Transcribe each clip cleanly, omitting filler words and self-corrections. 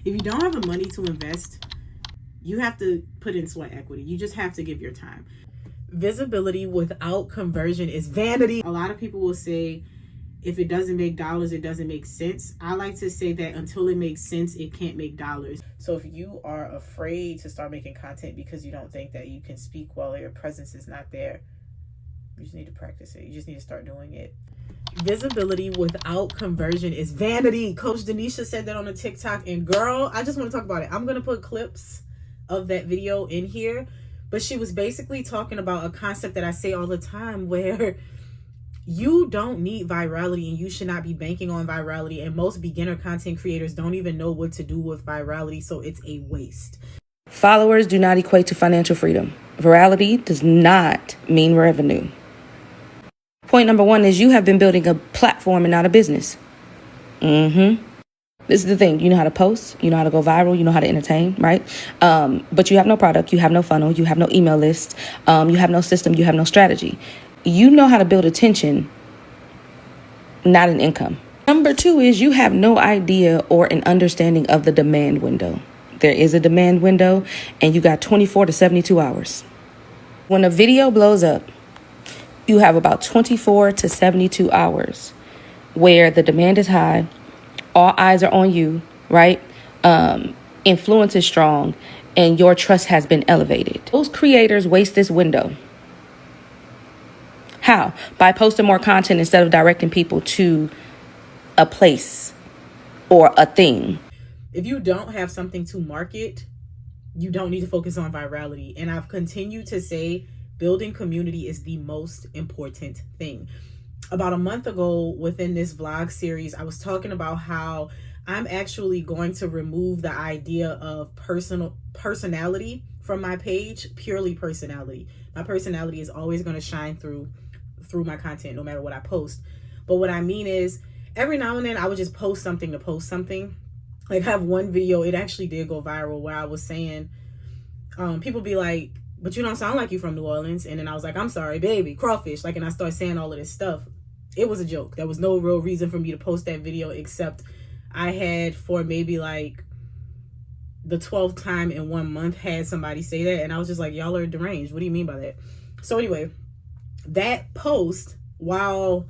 If you don't have the money to invest, you have to put in sweat equity. You just have to give your time. Visibility without conversion is vanity. A lot of people will say, if it doesn't make dollars, it doesn't make sense. I like to say that until it makes sense, it can't make dollars. So if you are afraid to start making content because you don't think that you can speak well or your presence is not there, you just need to practice it. You just need to start doing it. Visibility without conversion is vanity. Coach Danesha said that on a TikTok, and girl, I just want to talk about it. I'm going to put clips of that video in here, but she was basically talking about a concept that I say all the time, where you don't need virality and you should not be banking on virality, and most beginner content creators don't even know what to do with virality, so it's a waste. Followers do not equate to financial freedom. Virality does not mean revenue. Point number one is you have been building a platform and not a business. This is the thing. You know how to post, you know how to go viral, you know how to entertain, right? But you have no product, you have no funnel, you have no email list, you have no system, you have no strategy. You know how to build attention, not an income. Number two is you have no idea or an understanding of the demand window. There is a demand window, and you got 24 to 72 hours. When a video blows up, you have about 24 to 72 hours where the demand is high, all eyes are on you, right? Influence is strong, and your trust has been elevated. Those creators waste this window. How? By posting more content instead of directing people to a place or a thing. If you don't have something to market, you don't need to focus on virality. And I've continued to say building community is the most important thing. About a month ago within this vlog series, I was talking about how I'm actually going to remove the idea of personality from my page, purely personality. My personality is always going to shine through my content no matter what I post. But what I mean is every now and then I would just post something to post something. Like I have one video, it actually did go viral, where I was saying, people be like, but you don't sound like you from New Orleans. And then I was like, I'm sorry, baby, crawfish. Like, and I started saying all of this stuff. It was a joke. There was no real reason for me to post that video, except I had for maybe like the 12th time in 1 month had somebody say that. And I was just like, y'all are deranged. What do you mean by that? So anyway, that post, while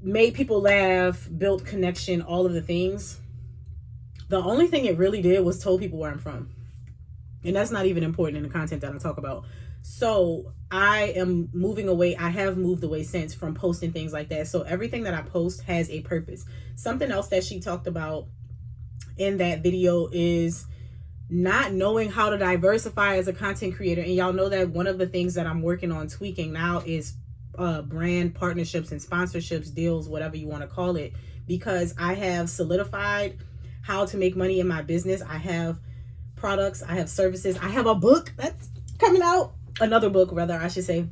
made people laugh, built connection, all of the things, the only thing it really did was told people where I'm from. And that's not even important in the content that I talk about. So I am moving away. I have moved away since from posting things like that. So everything that I post has a purpose. Something else that she talked about in that video is not knowing how to diversify as a content creator. And y'all know that one of the things that I'm working on tweaking now is brand partnerships and sponsorships, deals, whatever you want to call it, because I have solidified how to make money in my business. I have products, I have services, I have a book that's coming out, another book rather, I should say.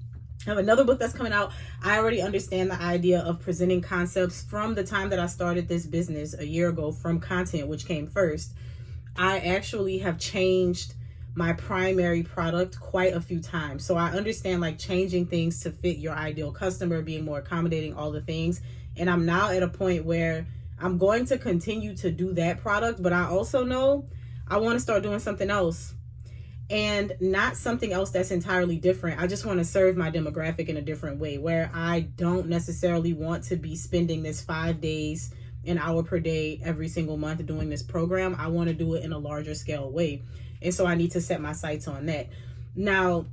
I have another book that's coming out. I already understand the idea of presenting concepts from the time that I started this business a year ago, from content, which came first. I actually have changed my primary product quite a few times. So I understand like changing things to fit your ideal customer, being more accommodating, all the things. And I'm now at a point where I'm going to continue to do that product, but I also know I want to start doing something else, and not something else that's entirely different. I just want to serve my demographic in a different way, where I don't necessarily want to be spending this 5 days, an hour per day, every single month doing this program. I want to do it in a larger scale way. And so I need to set my sights on that. Now,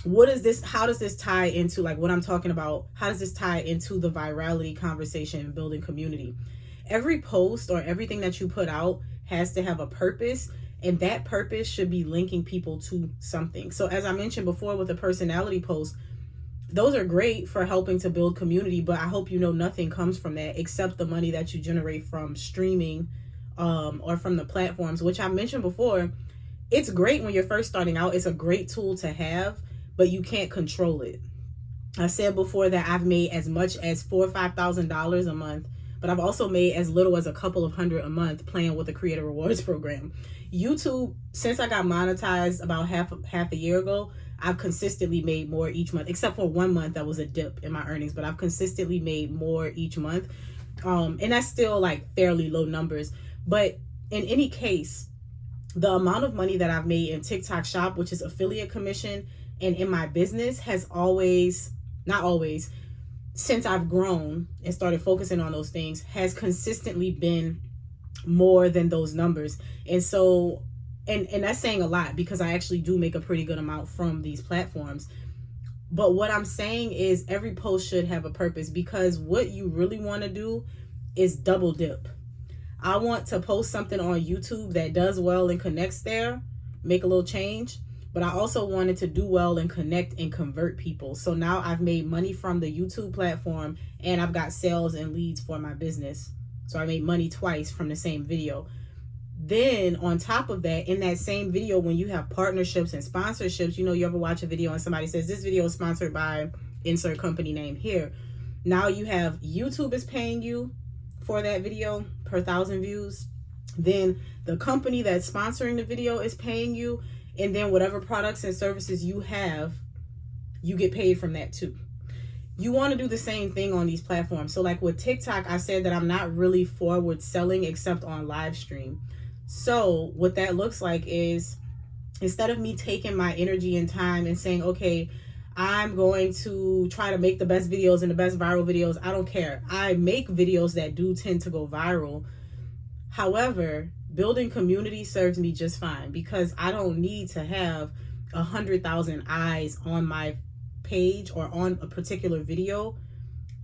what is this? How does this tie into like what I'm talking about? How does this tie into the virality conversation and building community? Every post or everything that you put out has to have a purpose, and that purpose should be linking people to something. So as I mentioned before with the personality post, those are great for helping to build community, but I hope you know nothing comes from that except the money that you generate from streaming or from the platforms, which I mentioned before. It's great when you're first starting out. It's a great tool to have, but you can't control it. I said before that I've made as much as $4,000 or $5,000 a month, but I've also made as little as a couple of hundred a month playing with the Creator Rewards program. YouTube, since I got monetized about half a year ago, I've consistently made more each month, except for 1 month that was a dip in my earnings, but I've consistently made more each month. And that's still like fairly low numbers. But in any case, the amount of money that I've made in TikTok Shop, which is affiliate commission, and in my business has always, not always, since I've grown and started focusing on those things, has consistently been more than those numbers. And so, and that's saying a lot because I actually do make a pretty good amount from these platforms. But what I'm saying is every post should have a purpose, because what you really want to do is double dip. I want to post something on YouTube that does well and connects there, make a little change, but I also wanted to do well and connect and convert people. So now I've made money from the YouTube platform and I've got sales and leads for my business. So I made money twice from the same video. Then on top of that, in that same video, when you have partnerships and sponsorships, you ever watch a video and somebody says, this video is sponsored by insert company name here. Now you have YouTube is paying you for that video per 1,000 views. Then the company that's sponsoring the video is paying you. And then whatever products and services you have, you get paid from that too. You want to do the same thing on these platforms. So like with TikTok, I said that I'm not really forward selling except on live stream. So what that looks like is, instead of me taking my energy and time and saying, okay, I'm going to try to make the best videos and the best viral videos, I don't care. I make videos that do tend to go viral. However, building community serves me just fine, because I don't need to have 100,000 eyes on my page or on a particular video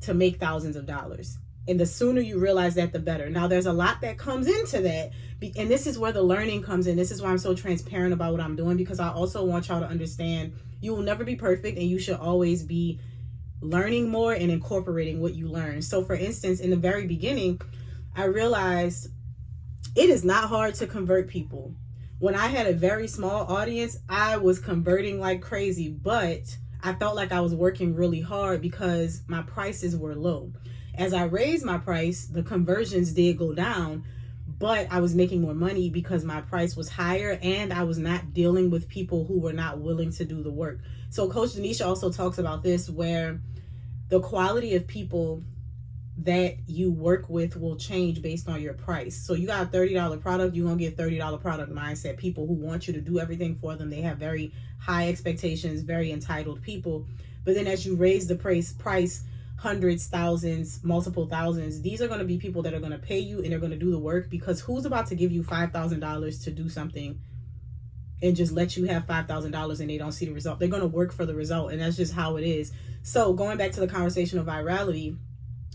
to make thousands of dollars. And the sooner you realize that, the better. Now, there's a lot that comes into that. And this is where the learning comes in. This is why I'm so transparent about what I'm doing, because I also want y'all to understand you will never be perfect and you should always be learning more and incorporating what you learn. So for instance, in the very beginning, I realized it is not hard to convert people. When I had a very small audience, I was converting like crazy, but I felt like I was working really hard because my prices were low. As I raised my price, the conversions did go down, but I was making more money because my price was higher and I was not dealing with people who were not willing to do the work. So Coach Danesha also talks about this, where the quality of people that you work with will change based on your price. So you got a $30 product, you're going to get $30 product mindset. People who want you to do everything for them. They have very high expectations, very entitled people. But then as you raise the price hundreds, thousands, multiple thousands, these are going to be people that are going to pay you and they're going to do the work, because who's about to give you $5,000 to do something and just let you have $5,000 and they don't see the result? They're going to work for the result, and that's just how it is. So going back to the conversation of virality,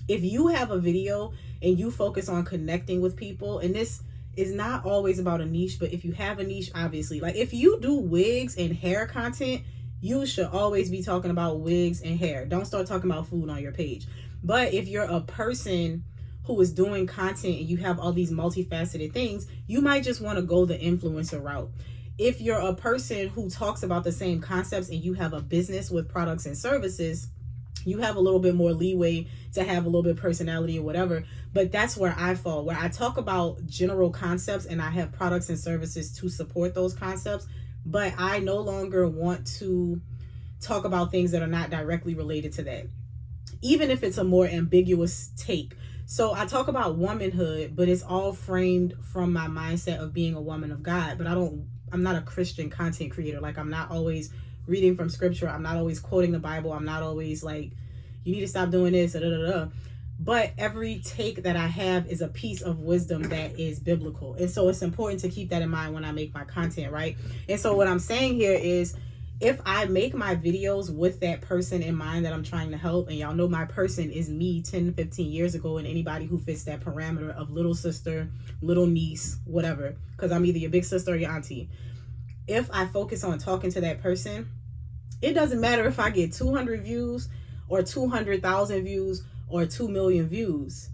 if you have a video and you focus on connecting with people, and this is not always about a niche, but if you have a niche, obviously, like if you do wigs and hair content, you should always be talking about wigs and hair. Don't start talking about food on your page. But if you're a person who is doing content and you have all these multifaceted things, you might just want to go the influencer route. If you're a person who talks about the same concepts and you have a business with products and services, you have a little bit more leeway to have a little bit of personality or whatever. But that's where I fall, where I talk about general concepts and I have products and services to support those concepts. But I no longer want to talk about things that are not directly related to that, even if it's a more ambiguous take. So I talk about womanhood, but it's all framed from my mindset of being a woman of God. But I'm not a Christian content creator. Like, I'm not always reading from scripture. I'm not always quoting the Bible. I'm not always like, you need to stop doing this, But every take that I have is a piece of wisdom that is biblical. And so it's important to keep that in mind when I make my content, right? And so what I'm saying here is, if I make my videos with that person in mind that I'm trying to help, and y'all know my person is me 10, 15 years ago, and anybody who fits that parameter of little sister, little niece, whatever, because I'm either your big sister or your auntie. If I focus on talking to that person, it doesn't matter if I get 200 views or 200,000 views or 2 million views,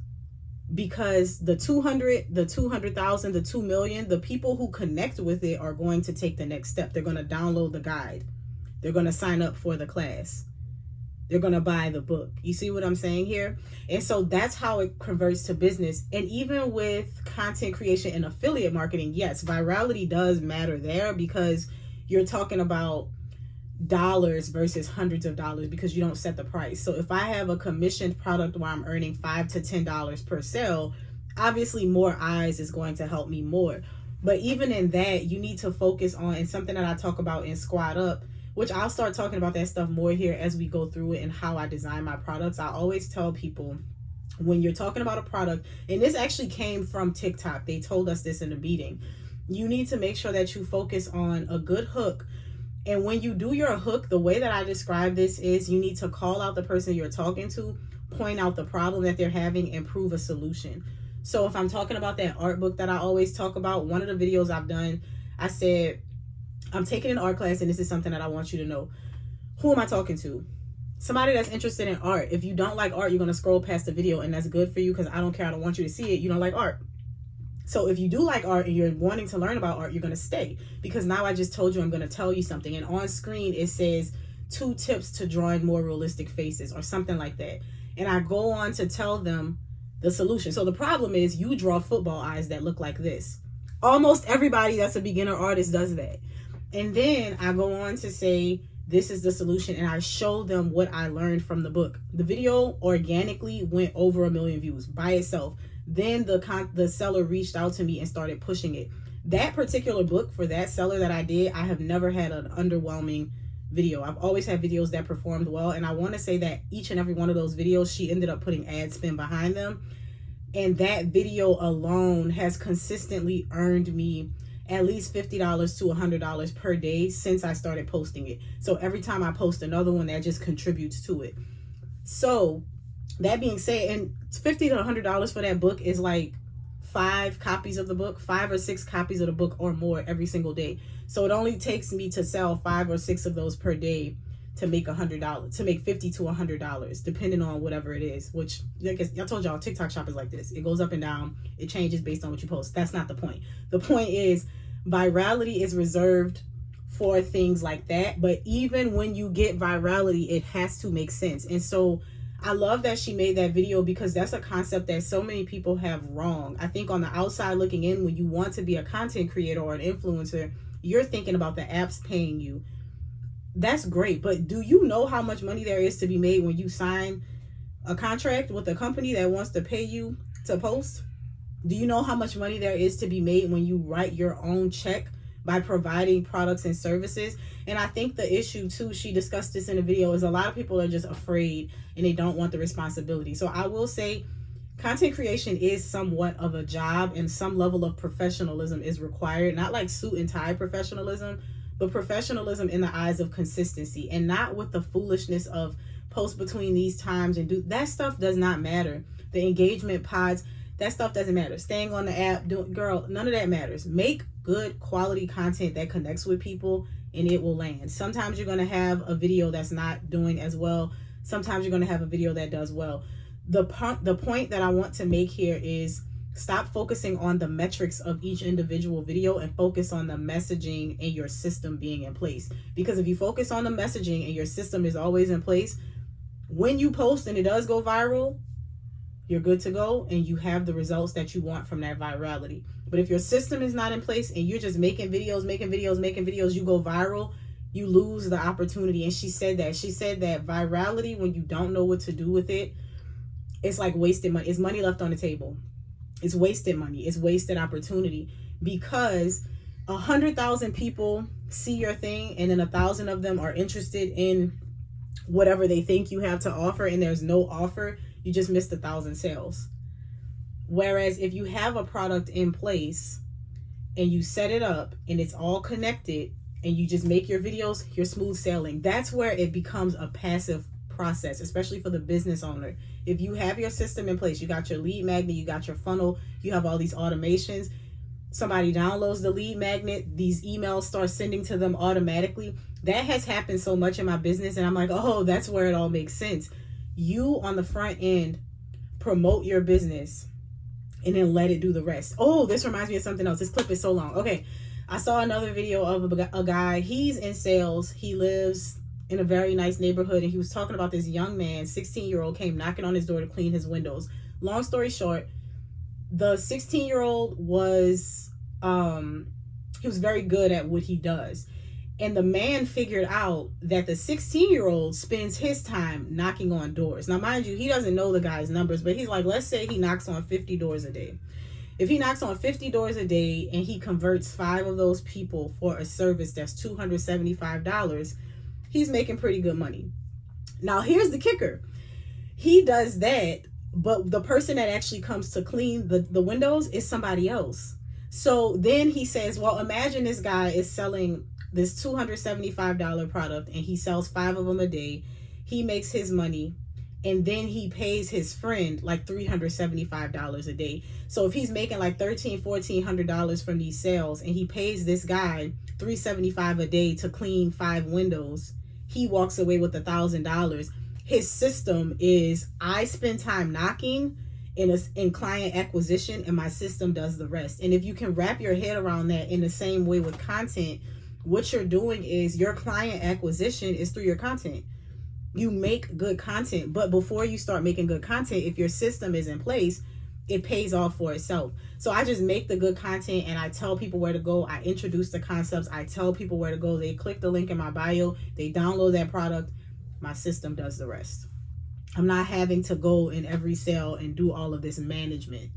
because the 200, the 200,000, the 2 million, the people who connect with it are going to take the next step. They're going to download the guide. They're going to sign up for the class. They're going to buy the book. You see what I'm saying here? And so that's how it converts to business. And even with content creation and affiliate marketing, yes, virality does matter there, because you're talking about dollars versus hundreds of dollars, because you don't set the price. So if I have a commissioned product where I'm earning $5 to $10 per sale, Obviously, more eyes is going to help me more. But even in that, you need to focus on, and something that I talk about in Squad Up, which I'll start talking about that stuff more here as we go through it and how I design my products. I always tell people, when you're talking about a product, and this actually came from TikTok, they told us this in a meeting, you need to make sure that you focus on a good hook. And when you do your hook, the way that I describe this is you need to call out the person you're talking to, point out the problem that they're having, and prove a solution. So if I'm talking about that art book that I always talk about, one of the videos I've done, I said, I'm taking an art class and this is something that I want you to know. Who am I talking to? Somebody that's interested in art. If you don't like art, you're going to scroll past the video, and that's good for you because I don't care. I don't want you to see it. You don't like art. So if you do like art and you're wanting to learn about art, you're going to stay, because now I just told you I'm going to tell you something. And on screen, it says 2 tips to drawing more realistic faces or something like that. And I go on to tell them the solution. So the problem is you draw football eyes that look like this. Almost everybody that's a beginner artist does that. And then I go on to say, this is the solution, and I show them what I learned from the book. The video organically went over 1 million views by itself. Then the seller reached out to me and started pushing it. That particular book, for that seller that I did, I have never had an underwhelming video. I've always had videos that performed well, and I want to say that each and every one of those videos, she ended up putting ad spend behind them. And that video alone has consistently earned me at least $50 to $100 per day since I started posting it. So every time I post another one, that just contributes to it. So that being said, and $50 to $100 for that book is like 5 copies of the book, 5 or 6 copies of the book or more every single day. So it only takes me to sell 5 or 6 of those per day to make $100, to make $50 to $100, depending on whatever it is. Which, like I told y'all, TikTok shop is like this. It goes up and down. It changes based on what you post. That's not the point. The point is, virality is reserved for things like that. But even when you get virality, it has to make sense. And so I love that she made that video, because that's a concept that so many people have wrong. I think on the outside looking in, when you want to be a content creator or an influencer, you're thinking about the apps paying you. That's great, but do you know how much money there is to be made when you sign a contract with a company that wants to pay you to post? Do you know how much money there is to be made when you write your own check by providing products and services? And I think the issue too, she discussed this in the video, is a lot of people are just afraid and they don't want the responsibility. So I will say, content creation is somewhat of a job, and some level of professionalism is required. Not like suit and tie professionalism, but professionalism in the eyes of consistency, and not with the foolishness of post between these times and do that stuff. Does not matter. The engagement pods, that stuff doesn't matter. Staying on the app, girl, none of that matters. Make good quality content that connects with people, and it will land. Sometimes you're going to have a video that's not doing as well. Sometimes you're going to have a video that does well. The point that I want to make here is, stop focusing on the metrics of each individual video and focus on the messaging and your system being in place. Because if you focus on the messaging and your system is always in place, when you post and it does go viral, you're good to go and you have the results that you want from that virality. But if your system is not in place and you're just making videos, you go viral, you lose the opportunity. And she said that virality, when you don't know what to do with it, it's like wasted money. It's money left on the table. It's wasted money. It's wasted opportunity, because 100,000 people see your thing and then 1,000 of them are interested in whatever they think you have to offer, and there's no offer. You just missed 1,000 sales. Whereas if you have a product in place and you set it up and it's all connected and you just make your videos, you're smooth sailing. That's where it becomes a passive process, especially for the business owner. If you have your system in place, you got your lead magnet, you got your funnel, you have all these automations, somebody downloads the lead magnet, these emails start sending to them automatically. That has happened so much in my business, and I'm like, oh, that's where it all makes sense. You on the front end promote your business and then let it do the rest. Oh, this reminds me of something else. This clip is so long. Okay, I saw another video of a guy. He's in sales. He lives in a very nice neighborhood, and he was talking about this young man, 16-year-old, came knocking on his door to clean his windows. Long story short, the 16-year-old was he was very good at what he does, And the man figured out that the 16-year-old spends his time knocking on doors. Now, mind you, he doesn't know the guy's numbers, but he's like, let's say he knocks on 50 doors a day. If he knocks on 50 doors a day and he converts 5 of those people for a service that's $275, he's making pretty good money. Now, here's the kicker. He does that, but the person that actually comes to clean the windows is somebody else. So then he says, well, imagine this guy is selling this $275 product and he sells 5 of them a day. He makes his money and then he pays his friend like $375 a day. So if he's making like $1,400 from these sales and he pays this guy $375 a day to clean 5 windows, he walks away with $1,000. His system is, I spend time knocking in client acquisition and my system does the rest. And if you can wrap your head around that in the same way with content, what you're doing is your client acquisition is through your content. You make good content, but before you start making good content, if your system is in place, it pays off for itself. So I just make the good content and I tell people where to go. I introduce the concepts. I tell people where to go. They click the link in my bio. They download that product. My system does the rest. I'm not having to go in every sale and do all of this management.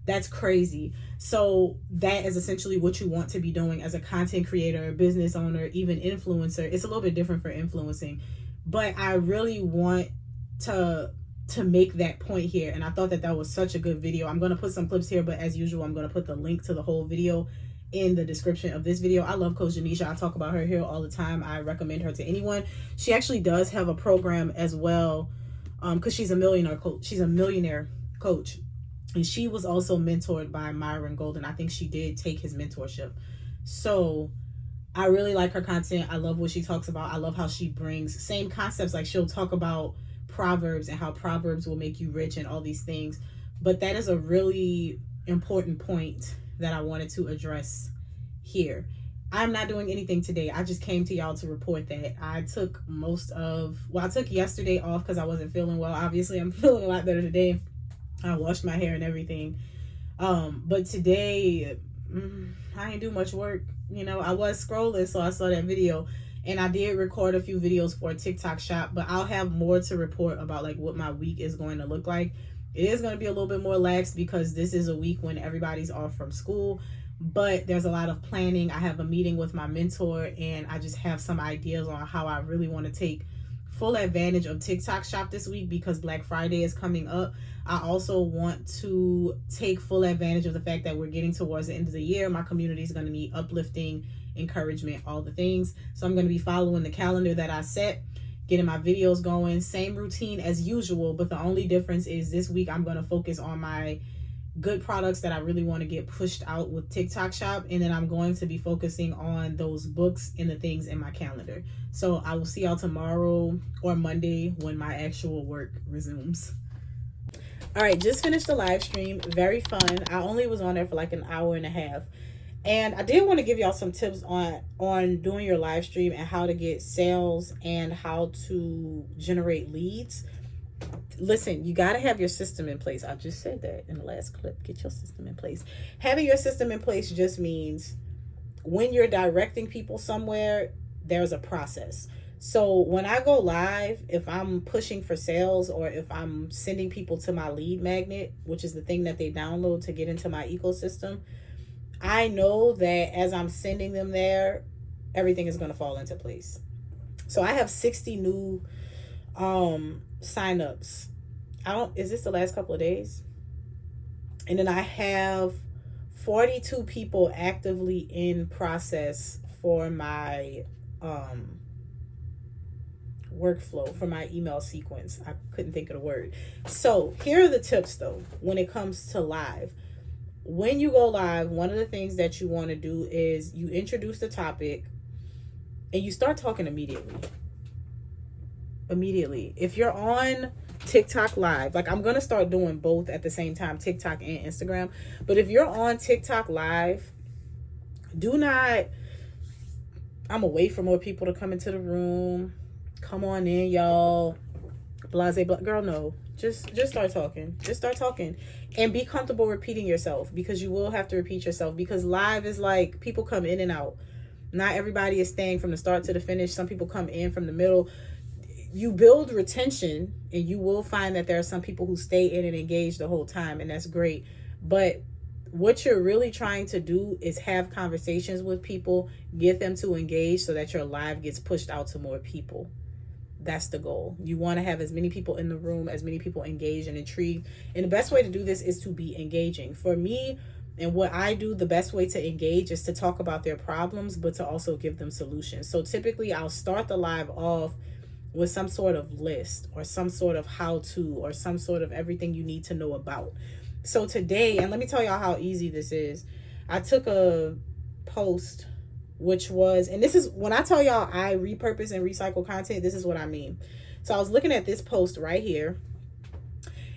That's crazy. So that is essentially what you want to be doing as a content creator, business owner, even influencer. It's a little bit different for influencing, but I really want to make that point here. And I thought that was such a good video. I'm going to put some clips here, but as usual, I'm going to put the link to the whole video in the description of this video. I love Coach Danesha. I talk about her here all the time. I recommend her to anyone. She actually does have a program as well, because she's a millionaire coach. She's a millionaire coach. And she was also mentored by Myron Golden. I think she did take his mentorship. So I really like her content. I love what she talks about. I love how she brings same concepts. Like she'll talk about Proverbs and how Proverbs will make you rich and all these things. But that is a really important point that I wanted to address here. I'm not doing anything today. I just came to y'all to report that I took I took yesterday off because I wasn't feeling well. Obviously, I'm feeling a lot better today. I washed my hair and everything. But today, I didn't do much work. You know, I was scrolling, so I saw that video. And I did record a few videos for a TikTok shop, but I'll have more to report about like what my week is going to look like. It is going to be a little bit more lax because this is a week when everybody's off from school, but there's a lot of planning. I have a meeting with my mentor and I just have some ideas on how I really want to take full advantage of TikTok shop this week because Black Friday is coming up. I also want to take full advantage of the fact that we're getting towards the end of the year. My community is going to need uplifting, encouragement, all the things. So I'm going to be following the calendar that I set, getting my videos going, same routine as usual, but the only difference is this week I'm going to focus on my good products that I really want to get pushed out with TikTok shop, and then I'm going to be focusing on those books and the things in my calendar. So I will see y'all tomorrow or Monday when my actual work resumes. All right, just finished the live stream. Very fun. I only was on there for like an hour and a half. And I did want to give y'all some tips on doing your live stream and how to get sales and how to generate leads. Listen, you got to have your system in place. I just said that in the last clip. Get your system in place. Having your system in place just means when you're directing people somewhere, there's a process. So when I go live, if I'm pushing for sales or if I'm sending people to my lead magnet, which is the thing that they download to get into my ecosystem, I know that as I'm sending them there, everything is going to fall into place. So I have 60 new signups. Is this the last couple of days? And then I have 42 people actively in process for my workflow, for my email sequence. I couldn't think of the word. So here are the tips though when it comes to live. When you go live, one of the things that you want to do is you introduce the topic and you start talking immediately. If you're on TikTok live, like I'm going to start doing both at the same time, TikTok and Instagram. But if you're on TikTok live, I'm gonna wait for more people to come into the room. Come on in, y'all. Blase, girl, no. Just start talking. Just start talking. And be comfortable repeating yourself because you will have to repeat yourself because live is like people come in and out. Not everybody is staying from the start to the finish. Some people come in from the middle. You build retention, and you will find that there are some people who stay in and engage the whole time, and that's great. But what you're really trying to do is have conversations with people, get them to engage so that your live gets pushed out to more people. That's the goal. You want to have as many people in the room, as many people engaged and intrigued. And the best way to do this is to be engaging. For me, and what I do, the best way to engage is to talk about their problems, but to also give them solutions. So typically I'll start the live off with some sort of list or some sort of how-to or some sort of everything you need to know about. So today, and let me tell y'all how easy this is. I took a post, which was, and this is, when I tell y'all I repurpose and recycle content, this is what I mean. So I was looking at this post right here.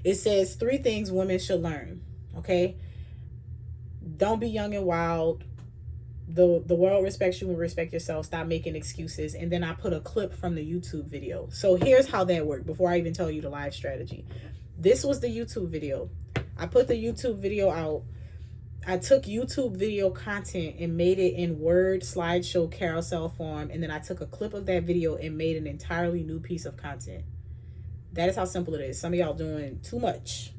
It says 3 things women should learn. Okay. Don't be young and wild. The world respects you and respect yourself. Stop making excuses. And then I put a clip from the YouTube video. So here's how that worked before I even tell you the live strategy. This was the YouTube video. I put the YouTube video out. I took YouTube video content and made it in Word slideshow carousel form. And then I took a clip of that video and made an entirely new piece of content. That is how simple it is. Some of y'all doing too much.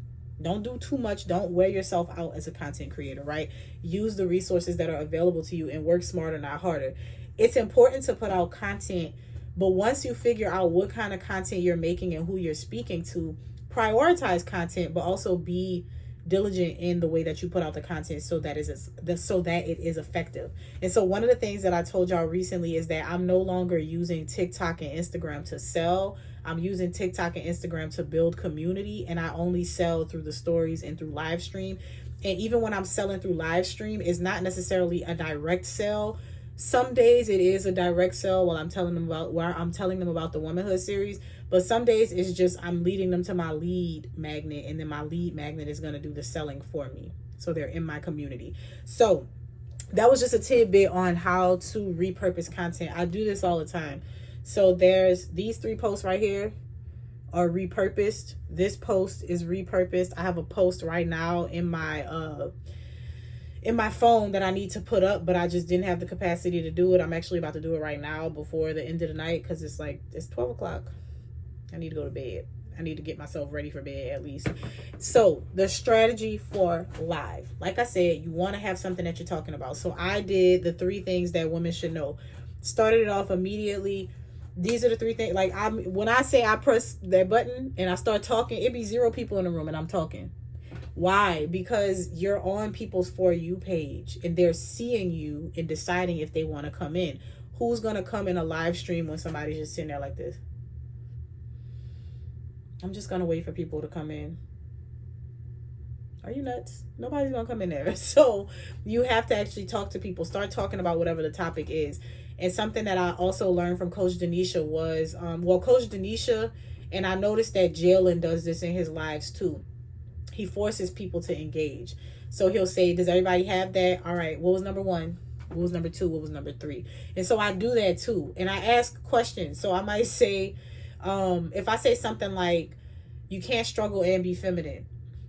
Don't do too much. Don't wear yourself out as a content creator, right? Use the resources that are available to you and work smarter, not harder. It's important to put out content, but once you figure out what kind of content you're making and who you're speaking to, prioritize content, but also be diligent in the way that you put out the content so that it is effective. And so one of the things that I told y'all recently is that I'm no longer using TikTok and Instagram to sell. I'm using TikTok and Instagram to build community, and I only sell through the stories and through live stream. And even when I'm selling through live stream, it's not necessarily a direct sell. Some days it is a direct sell while I'm telling them about the Womanhood series. But some days it's just I'm leading them to my lead magnet, and then my lead magnet is going to do the selling for me. So they're in my community. So that was just a tidbit on how to repurpose content. I do this all the time. So there's these 3 posts right here are repurposed. This post is repurposed. I have a post right now in my phone that I need to put up, but I just didn't have the capacity to do it. I'm actually about to do it right now before the end of the night because it's 12 o'clock. I need to go to bed. I need to get myself ready for bed at least. So the strategy for live, like I said, you want to have something that you're talking about. So I did the 3 things that women should know. Started it off immediately. These are the 3 things. When I say I press that button and I start talking, it be 0 people in the room and I'm talking. Why? Because you're on people's For You page and they're seeing you and deciding if they want to come in. Who's going to come in a live stream when somebody's just sitting there like this? I'm just going to wait for people to come in. Are you nuts? Nobody's going to come in there. So you have to actually talk to people. Start talking about whatever the topic is. And something that I also learned from Coach Danesha was, Coach Danesha, and I noticed that Jalen does this in his lives too. He forces people to engage. So he'll say, does everybody have that? All right, what was number 1? What was number 2? What was number 3? And so I do that too. And I ask questions. So I might say, if I say something like, you can't struggle and be feminine.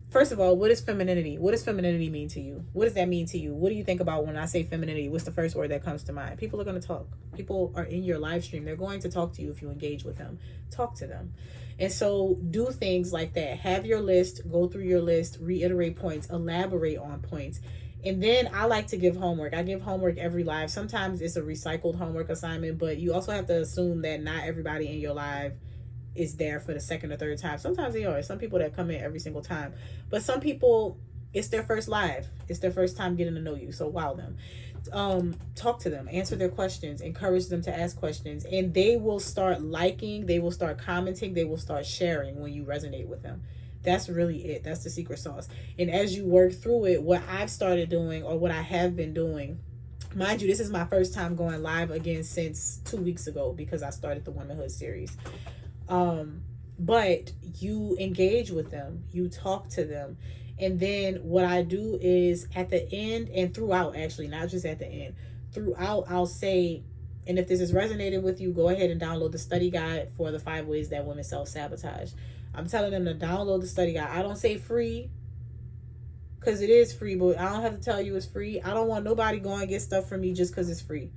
First of all, what is femininity? What does femininity mean to you? What does that mean to you? What do you think about when I say femininity? What's the first word that comes to mind? People are going to talk. People are in your live stream. They're going to talk to you if you engage with them. Talk to them. And so do things like that. Have your list, go through your list, reiterate points, elaborate on points. And then I like to give homework. I give homework every live. Sometimes it's a recycled homework assignment, but you also have to assume that not everybody in your live is there for the second or third time. Sometimes they are. Some people that come in every single time. But some people, it's their first live. It's their first time getting to know you. So wow them. Talk to them. Answer their questions. Encourage them to ask questions. And they will start liking. They will start commenting. They will start sharing when you resonate with them. That's really it. That's the secret sauce. And as you work through it, what I've started doing or what I have been doing, mind you, this is my first time going live again since 2 weeks ago because I started the Womanhood series. But you engage with them, you talk to them. And then what I do is at the end and throughout, actually, not just at the end, throughout, I'll say, and if this is resonating with you, go ahead and download the study guide for the 5 ways that women self-sabotage. I'm telling them to download the study guide. I don't say free because it is free, but I don't have to tell you it's free. I don't want nobody going to get stuff from me just because it's free.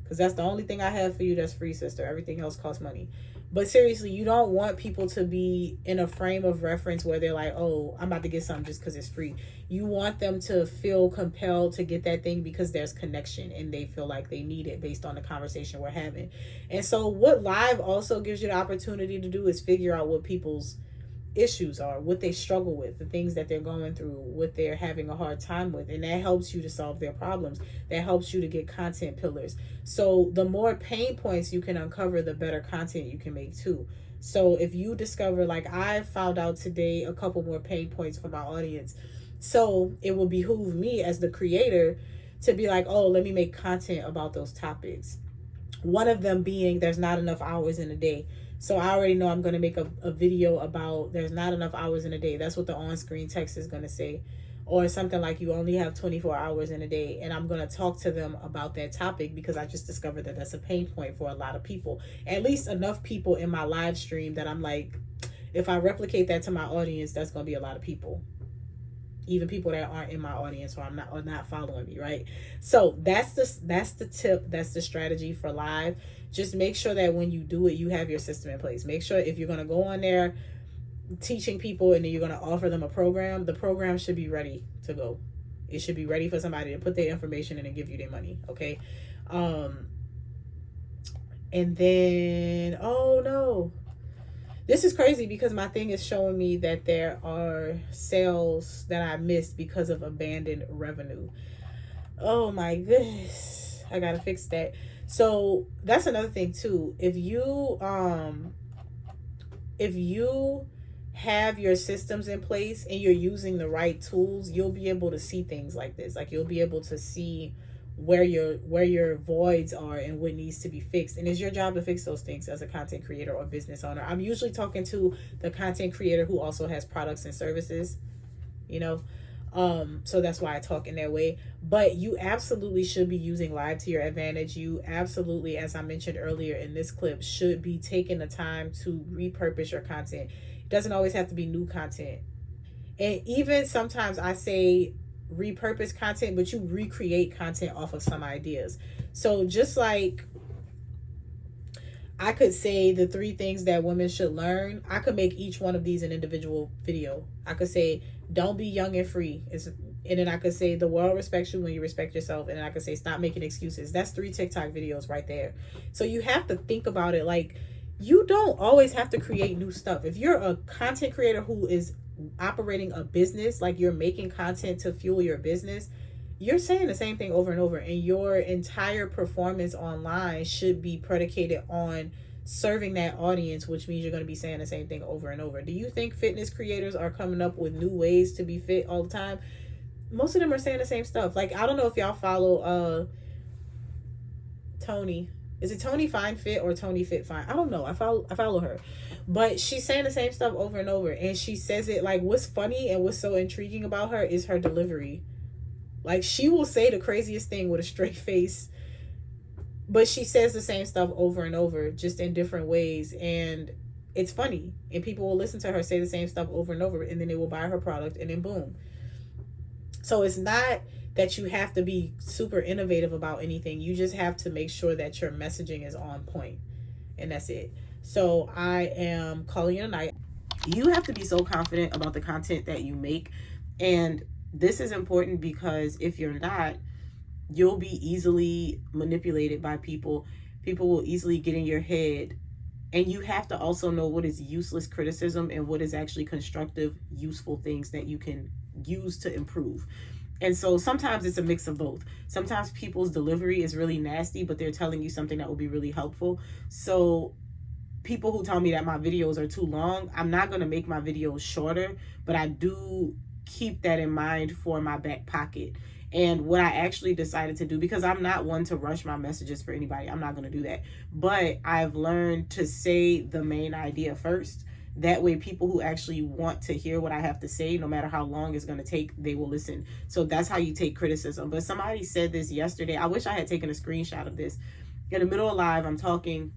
because that's the only thing I have for you that's free, sister. Everything else costs money. But seriously, you don't want people to be in a frame of reference where they're like, oh, I'm about to get something just because it's free. You want them to feel compelled to get that thing because there's connection and they feel like they need it based on the conversation we're having. And so what live also gives you the opportunity to do is figure out what people's issues are, what they struggle with, the things that they're going through, what they're having a hard time with, and that helps you to solve their problems. That helps you to get content pillars. So the more pain points you can uncover, the better content you can make too. So if you discover, like I found out today, a couple more pain points for my audience, so it will behoove me as the creator to be like, oh, let me make content about those topics. One of them being there's not enough hours in a day. So I already know I'm going to make a video about there's not enough hours in a day. That's what the on-screen text is going to say. Or something like you only have 24 hours in a day. And I'm going to talk to them about that topic because I just discovered that that's a pain point for a lot of people. At least enough people in my live stream that I'm like, if I replicate that to my audience, that's going to be a lot of people. Even people that aren't in my audience or not following me, right? So that's the tip, that's the strategy for live. Just make sure that when you do it, you have your system in place. Make sure if you're going to go on there teaching people and then you're going to offer them a program, the program should be ready to go. It should be ready for somebody to put their information in and give you their money, okay? And then, oh no, this is crazy because my thing is showing me that there are sales that I missed because of abandoned revenue. Oh my goodness. I gotta fix that. So that's another thing too. If you have your systems in place and you're using the right tools, you'll be able to see things like this. Like you'll be able to see where your voids are and what needs to be fixed. And it's your job to fix those things as a content creator or business owner. I'm usually talking to the content creator who also has products and services, you know. So that's why I talk in that way. But you absolutely should be using live to your advantage. You absolutely, as I mentioned earlier in this clip, should be taking the time to repurpose your content. It doesn't always have to be new content. And even sometimes I say repurpose content, but you recreate content off of some ideas. So just like I could say the 3 things that women should learn, I could make each one of these an individual video. I could say, don't be young and free. And then I could say the world respects you when you respect yourself. And then I could say, stop making excuses. That's 3 TikTok videos right there. So you have to think about it. Like, you don't always have to create new stuff. If you're a content creator who is operating a business, like you're making content to fuel your business, you're saying the same thing over and over, and your entire performance online should be predicated on serving that audience, which means you're going to be saying the same thing over and over. Do you think fitness creators are coming up with new ways to be fit all the time? Most of them are saying the same stuff. Like, I don't know if y'all follow Tony. Is it Tony Fine Fit or Tony Fit Fine? I don't know. I follow her. But she's saying the same stuff over and over. And she says it like, what's funny and what's so intriguing about her is her delivery. Like, she will say the craziest thing with a straight face, but she says the same stuff over and over, just in different ways. And it's funny. And people will listen to her say the same stuff over and over, and then they will buy her product, and then boom. So it's not that you have to be super innovative about anything. You just have to make sure that your messaging is on point. And that's it. So I am calling it a night. You have to be so confident about the content that you make. And this is important because if you're not, you'll be easily manipulated by people. People will easily get in your head. And you have to also know what is useless criticism and what is actually constructive, useful things that you can use to improve. And so sometimes it's a mix of both. Sometimes people's delivery is really nasty, but they're telling you something that will be really helpful. So people who tell me that my videos are too long, I'm not going to make my videos shorter, but I do keep that in mind for my back pocket. And what I actually decided to do, because I'm not one to rush my messages for anybody, I'm not going to do that. But I've learned to say the main idea first. That way people who actually want to hear what I have to say, no matter how long it's going to take, they will listen. So that's how you take criticism. But somebody said this yesterday. I wish I had taken a screenshot of this. In the middle of live, I'm talking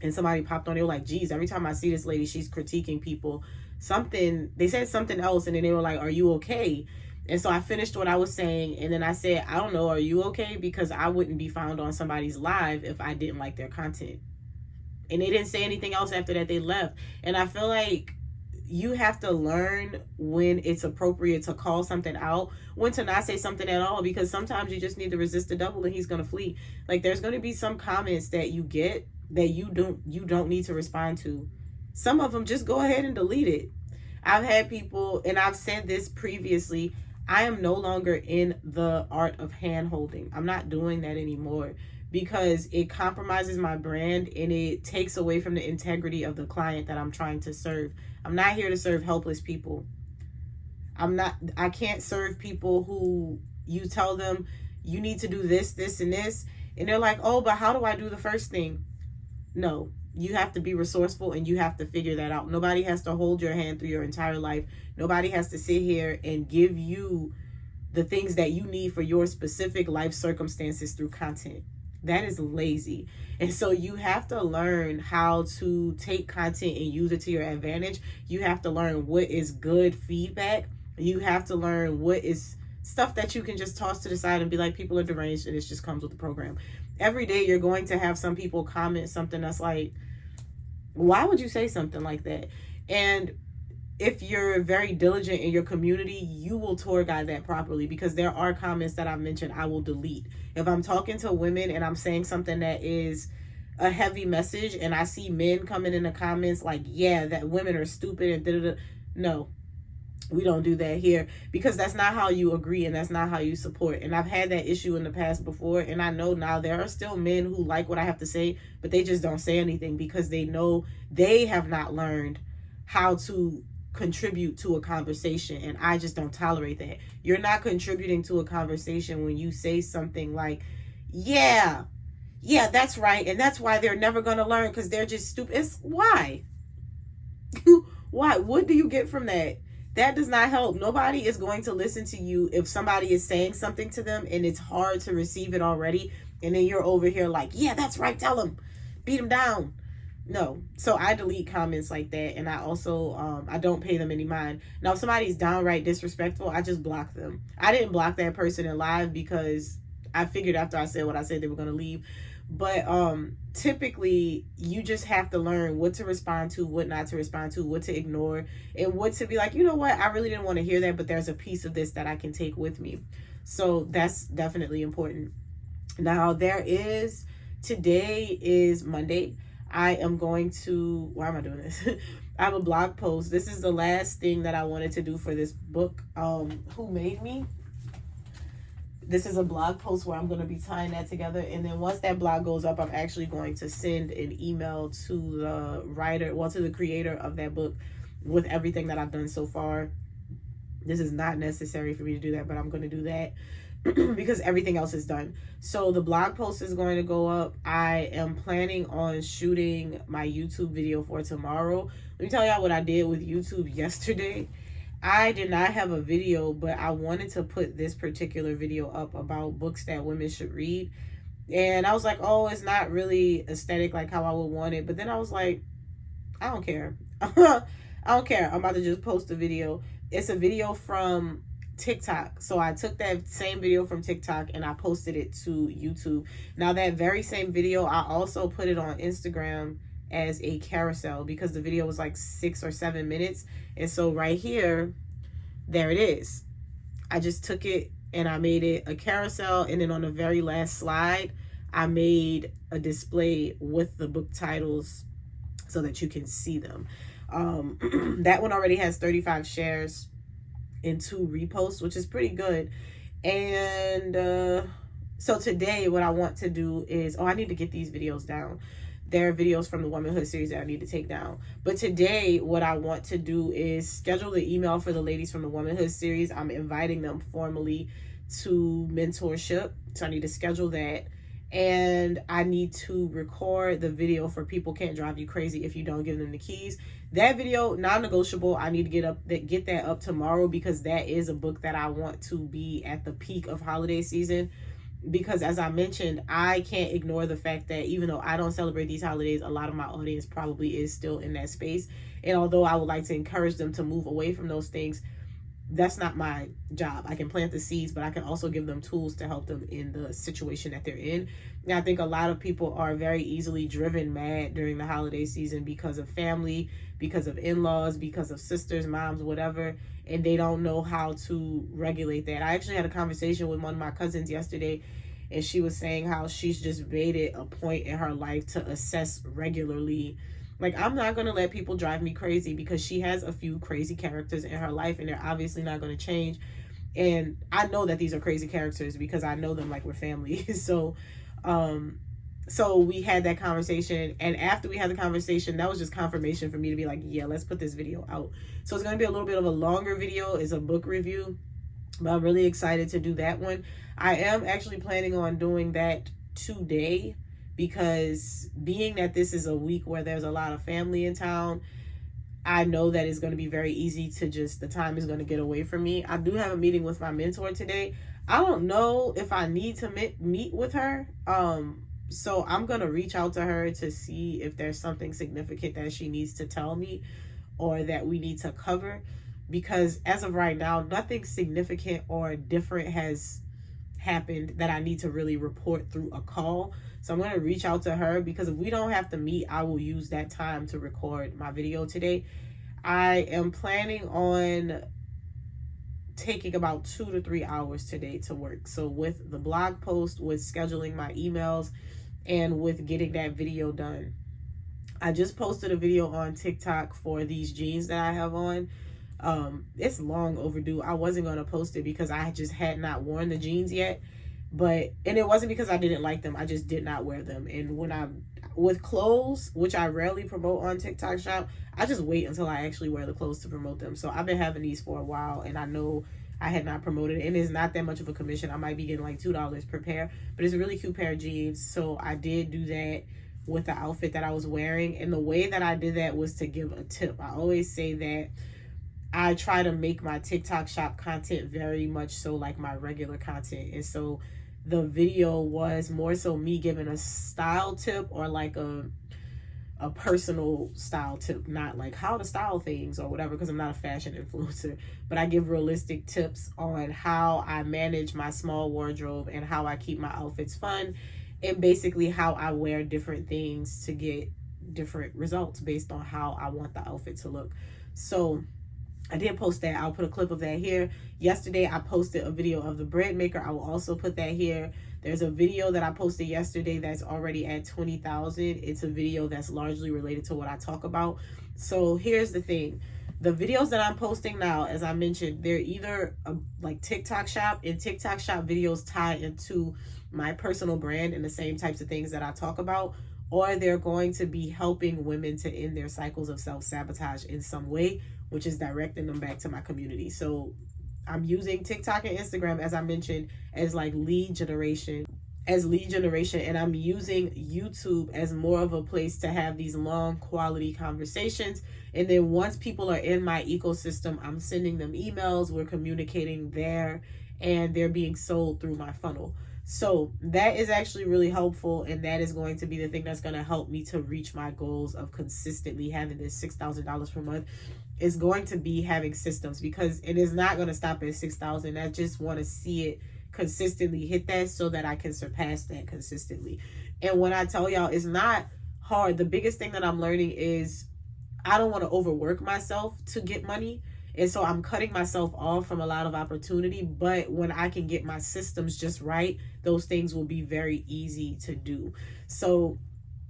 and somebody popped on. They were like, geez, every time I see this lady, she's critiquing people. They said something else, and then they were like, are you okay? And so I finished what I was saying, and then I said, I don't know, are you okay? Because I wouldn't be found on somebody's live if I didn't like their content. And they didn't say anything else after that. They left. And I feel like you have to learn when it's appropriate to call something out, when to not say something at all, because sometimes you just need to resist the devil and he's going to flee. Like, there's going to be some comments that you get that you don't need to respond to. Some of them, just go ahead and delete it. I've had people, and I've said this previously, I am no longer in the art of hand holding. I'm not doing that anymore because it compromises my brand and it takes away from the integrity of the client that I'm trying to serve. I'm not here to serve helpless people. I can't serve people who you tell them you need to do this, this, and this, and they're like, oh, but how do I do the first thing? No, you have to be resourceful and you have to figure that out. Nobody has to hold your hand through your entire life. Nobody has to sit here and give you the things that you need for your specific life circumstances through content. That is lazy. And so you have to learn how to take content and use it to your advantage. You have to learn what is good feedback. You have to learn what is stuff that you can just toss to the side and be like, people are deranged and it just comes with the program. Every day you're going to have some people comment something that's like, why would you say something like that? And if you're very diligent in your community, you will tour guide that properly, because there are comments that I mentioned I will delete. If I'm talking to women and I'm saying something that is a heavy message and I see men coming in the comments like, yeah, that women are stupid and da-da-da. No, we don't do that here, because that's not how you agree and that's not how you support. And I've had that issue in the past before, and I know now there are still men who like what I have to say, but they just don't say anything because they know they have not learned how to contribute to a conversation, and I just don't tolerate that. You're not contributing to a conversation when you say something like, yeah, that's right, and that's why they're never going to learn because they're just stupid. It's why? Why? What do you get from that? That does not help. Nobody is going to listen to you if somebody is saying something to them and it's hard to receive it already, and then you're over here like, yeah, that's right, tell them, beat them down. No. So I delete comments like that, and I also I don't pay them any mind. Now if somebody's downright disrespectful, I just block them. I didn't block that person in live because I figured after I said what I said they were going to leave. But typically you just have to learn what to respond to, what not to respond to, what to ignore, and what to be like, you know what, I really didn't want to hear that, but there's a piece of this that I can take with me. So that's definitely important. Now today is Monday. I am going to, why am I doing this? I have a blog post. This is the last thing that I wanted to do for this book, Who Made Me? This is a blog post where I'm going to be tying that together. And then once that blog goes up, I'm actually going to send an email to the writer, to the creator of that book with everything that I've done so far. This is not necessary for me to do that, but I'm going to do that because everything else is done. So the blog post is going to go up. I am planning on shooting my YouTube video for tomorrow. Let me tell y'all what I did with YouTube yesterday. I did not have a video, but I wanted to put this particular video up about books that women should read. And I was like, oh, it's not really aesthetic like how I would want it. But then I was like, I don't care. I don't care. I'm about to just post a video. It's a video from TikTok. So I took that same video from TikTok and I posted it to YouTube. Now that very same video, I also put it on Instagram as a carousel because the video was like 6 or 7 minutes. And so right here, there it is. I just took it and I made it a carousel. And then on the very last slide, I made a display with the book titles so that you can see them. That one already has 35 shares and 2 reposts, which is pretty good. And so today what I want to do is, I need to get these videos down. There are videos from the Womanhood series that I need to take down. But today what I want to do is schedule the email for the ladies from the Womanhood series. I'm inviting them formally to mentorship. So I need to schedule that. And I need to record the video for People Can't Drive You Crazy If You Don't Give Them the Keys. That video, non-negotiable. I need to get that up tomorrow because that is a book that I want to be at the peak of holiday season. Because as I mentioned, I can't ignore the fact that even though I don't celebrate these holidays, a lot of my audience probably is still in that space. And although I would like to encourage them to move away from those things, that's not my job. I can plant the seeds, but I can also give them tools to help them in the situation that they're in. And I think a lot of people are very easily driven mad during the holiday season because of family, because of in-laws, because of sisters, moms, whatever, and they don't know how to regulate that. I actually had a conversation with one of my cousins yesterday, and she was saying how she's just made it a point in her life to assess regularly. Like, I'm not going to let people drive me crazy, because she has a few crazy characters in her life, and they're obviously not going to change. And I know that these are crazy characters because I know them like we're family. So we had that conversation, and after we had the conversation, that was just confirmation for me to be like, yeah, let's put this video out. So it's going to be a little bit of a longer video. It's a book review, but I'm really excited to do that one. I am actually planning on doing that today, because being that this is a week where there's a lot of family in town, I know that it's going to be very easy to just, the time is going to get away from me. I do have a meeting with my mentor today. I don't know if I need to meet with her. So I'm going to reach out to her to see if there's something significant that she needs to tell me or that we need to cover, because as of right now, nothing significant or different has happened that I need to really report through a call. So I'm going to reach out to her, because if we don't have to meet, I will use that time to record my video today. I am planning on taking about 2 to 3 hours today to work. So with the blog post, with scheduling my emails, and with getting that video done. I just posted a video on TikTok for these jeans that I have on. It's long overdue. I wasn't going to post it because I just had not worn the jeans yet, and it wasn't because I didn't like them. I just did not wear them. And with clothes, which I rarely promote on TikTok Shop, I just wait until I actually wear the clothes to promote them. So I've been having these for a while, and I know I had not promoted it, and it's not that much of a commission. I might be getting like $2 per pair, but it's a really cute pair of jeans. So I did do that with the outfit that I was wearing. And the way that I did that was to give a tip. I always say that I try to make my TikTok Shop content very much so like my regular content. And so the video was more so me giving a style tip, or like a personal style tip, not like how to style things or whatever, because I'm not a fashion influencer, but I give realistic tips on how I manage my small wardrobe and how I keep my outfits fun, and basically how I wear different things to get different results based on how I want the outfit to look. So I did post that. I'll put a clip of that here. Yesterday, I posted a video of the bread maker. I will also put that here. There's a video that I posted yesterday that's already at 20,000. It's a video that's largely related to what I talk about. So here's the thing. The videos that I'm posting now, as I mentioned, they're either like TikTok Shop, and TikTok Shop videos tie into my personal brand and the same types of things that I talk about, or they're going to be helping women to end their cycles of self-sabotage in some way, which is directing them back to my community. So I'm using TikTok and Instagram, as I mentioned, as like lead generation, and I'm using YouTube as more of a place to have these long quality conversations. And then once people are in my ecosystem, I'm sending them emails, we're communicating there, and they're being sold through my funnel. So that is actually really helpful, and that is going to be the thing that's going to help me to reach my goals of consistently having this $6,000 per month. Is going to be having systems, because it is not going to stop at 6,000. I just want to see it consistently hit that, so that I can surpass that consistently. And when I tell y'all, it's not hard. The biggest thing that I'm learning is I don't want to overwork myself to get money. And so I'm cutting myself off from a lot of opportunity. But when I can get my systems just right, those things will be very easy to do. So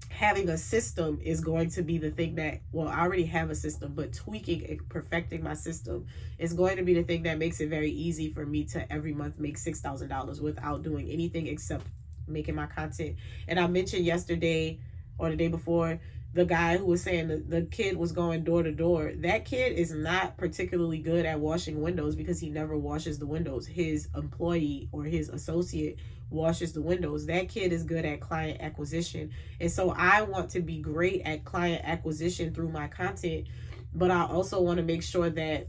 having a system is going to be the thing that, well, I already have a system, but tweaking and perfecting my system is going to be the thing that makes it very easy for me to every month make $6,000 without doing anything except making my content. And I mentioned yesterday or the day before, the guy who was saying the kid was going door to door. That kid is not particularly good at washing windows, because he never washes the windows. His employee or his associate washes the windows. That kid is good at client acquisition. And so I want to be great at client acquisition through my content, but I also want to make sure that,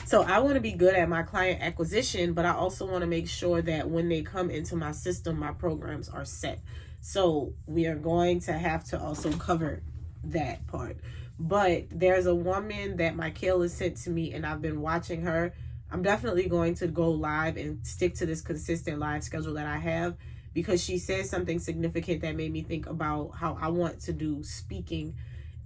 so I want to be good at my client acquisition, but I also want to make sure that when they come into my system, my programs are set. So we are going to have to also cover that part. But there's a woman that Michaela sent to me, and I've been watching her. I'm definitely going to go live and stick to this consistent live schedule that I have, because she said something significant that made me think about how I want to do speaking,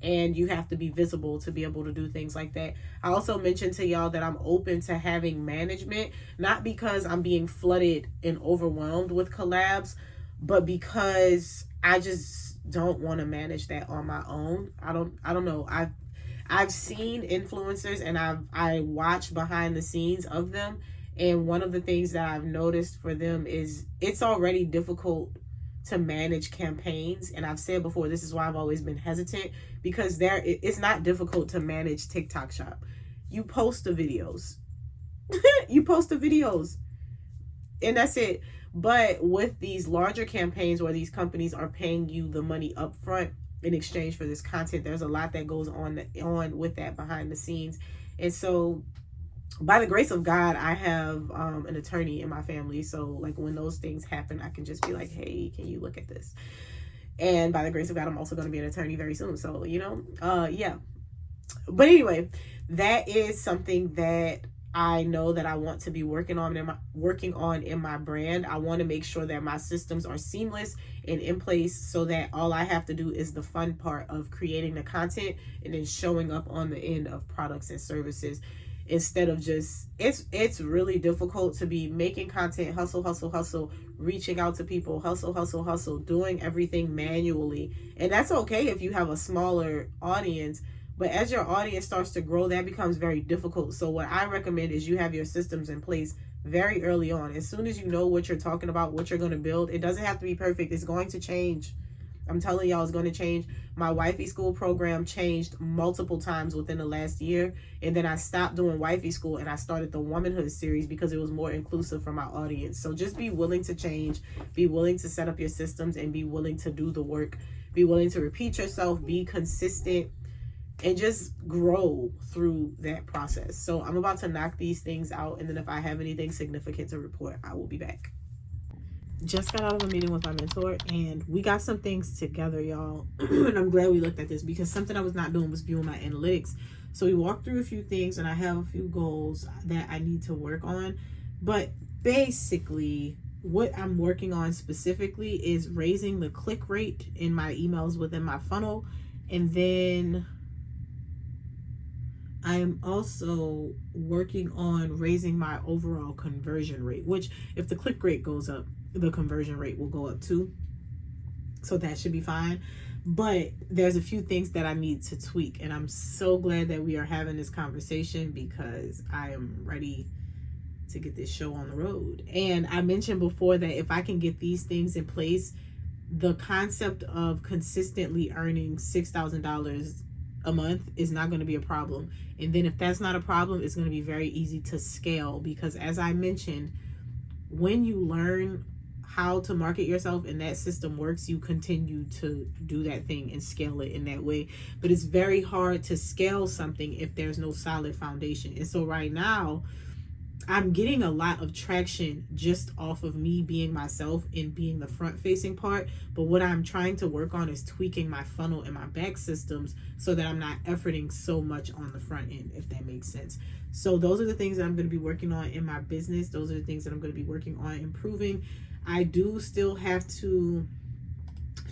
and you have to be visible to be able to do things like that. I also mentioned to y'all that I'm open to having management, not because I'm being flooded and overwhelmed with collabs, but because I just don't want to manage that on my own. I don't know. I've seen influencers, and I watch behind the scenes of them, and one of the things that I've noticed for them is it's already difficult to manage campaigns. And I've said before, this is why I've always been hesitant, because it's not difficult to manage TikTok Shop. You post the videos. You post the videos, and that's it. But with these larger campaigns where these companies are paying you the money up front in exchange for this content, there's a lot that goes on with that behind the scenes. And so by the grace of God, I have an attorney in my family. So like when those things happen, I can just be like, hey, can you look at this? And by the grace of God, I'm also going to be an attorney very soon. So, yeah. But anyway, that is something that I know that I want to be working on in my brand. I want to make sure that my systems are seamless and in place, so that all I have to do is the fun part of creating the content and then showing up on the end of products and services, instead of just it's really difficult to be making content, hustle, reaching out to people, hustle, doing everything manually. And that's okay if you have a smaller audience. But as your audience starts to grow, that becomes very difficult. So what I recommend is you have your systems in place very early on. As soon as you know what you're talking about, what you're going to build, it doesn't have to be perfect. It's going to change. I'm telling y'all, it's going to change. My wifey school program changed multiple times within the last year. And then I stopped doing wifey school and I started the womanhood series because it was more inclusive for my audience. So just be willing to change, be willing to set up your systems, and be willing to do the work. Be willing to repeat yourself, be consistent, and just grow through that process. So I'm about to knock these things out, and then if I have anything significant to report, I will be back. Just got out of a meeting with my mentor, and we got some things together, y'all. And I'm glad we looked at this, because something I was not doing was viewing my analytics. So we walked through a few things, and I have a few goals that I need to work on. But basically, what I'm working on specifically is raising the click rate in my emails within my funnel. And then I am also working on raising my overall conversion rate, which if the click rate goes up, the conversion rate will go up too. So that should be fine. But there's a few things that I need to tweak. And I'm so glad that we are having this conversation, because I am ready to get this show on the road. And I mentioned before that if I can get these things in place, the concept of consistently earning $6,000 a month is not going to be a problem. And then if that's not a problem, it's going to be very easy to scale, because as I mentioned, when you learn how to market yourself and that system works, you continue to do that thing and scale it in that way. But it's very hard to scale something if there's no solid foundation. And so right now, I'm getting a lot of traction just off of me being myself and being the front facing part. But what I'm trying to work on is tweaking my funnel and my back systems so that I'm not efforting so much on the front end, if that makes sense. So those are the things that I'm going to be working on in my business. Those are the things that I'm going to be working on improving. I do still have to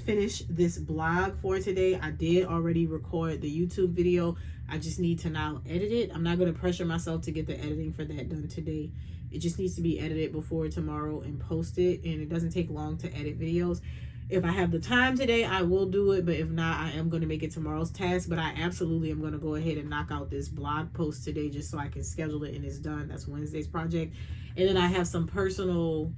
finish this blog for today. I did already record the YouTube video. I just need to now edit it. I'm not going to pressure myself to get the editing for that done today. It just needs to be edited before tomorrow and posted, and it doesn't take long to edit videos. If I have the time today, I will do it, but if not, I am going to make it tomorrow's task. But I absolutely am going to go ahead and knock out this blog post today just so I can schedule it and it's done. That's Wednesday's project. And then I have some personal,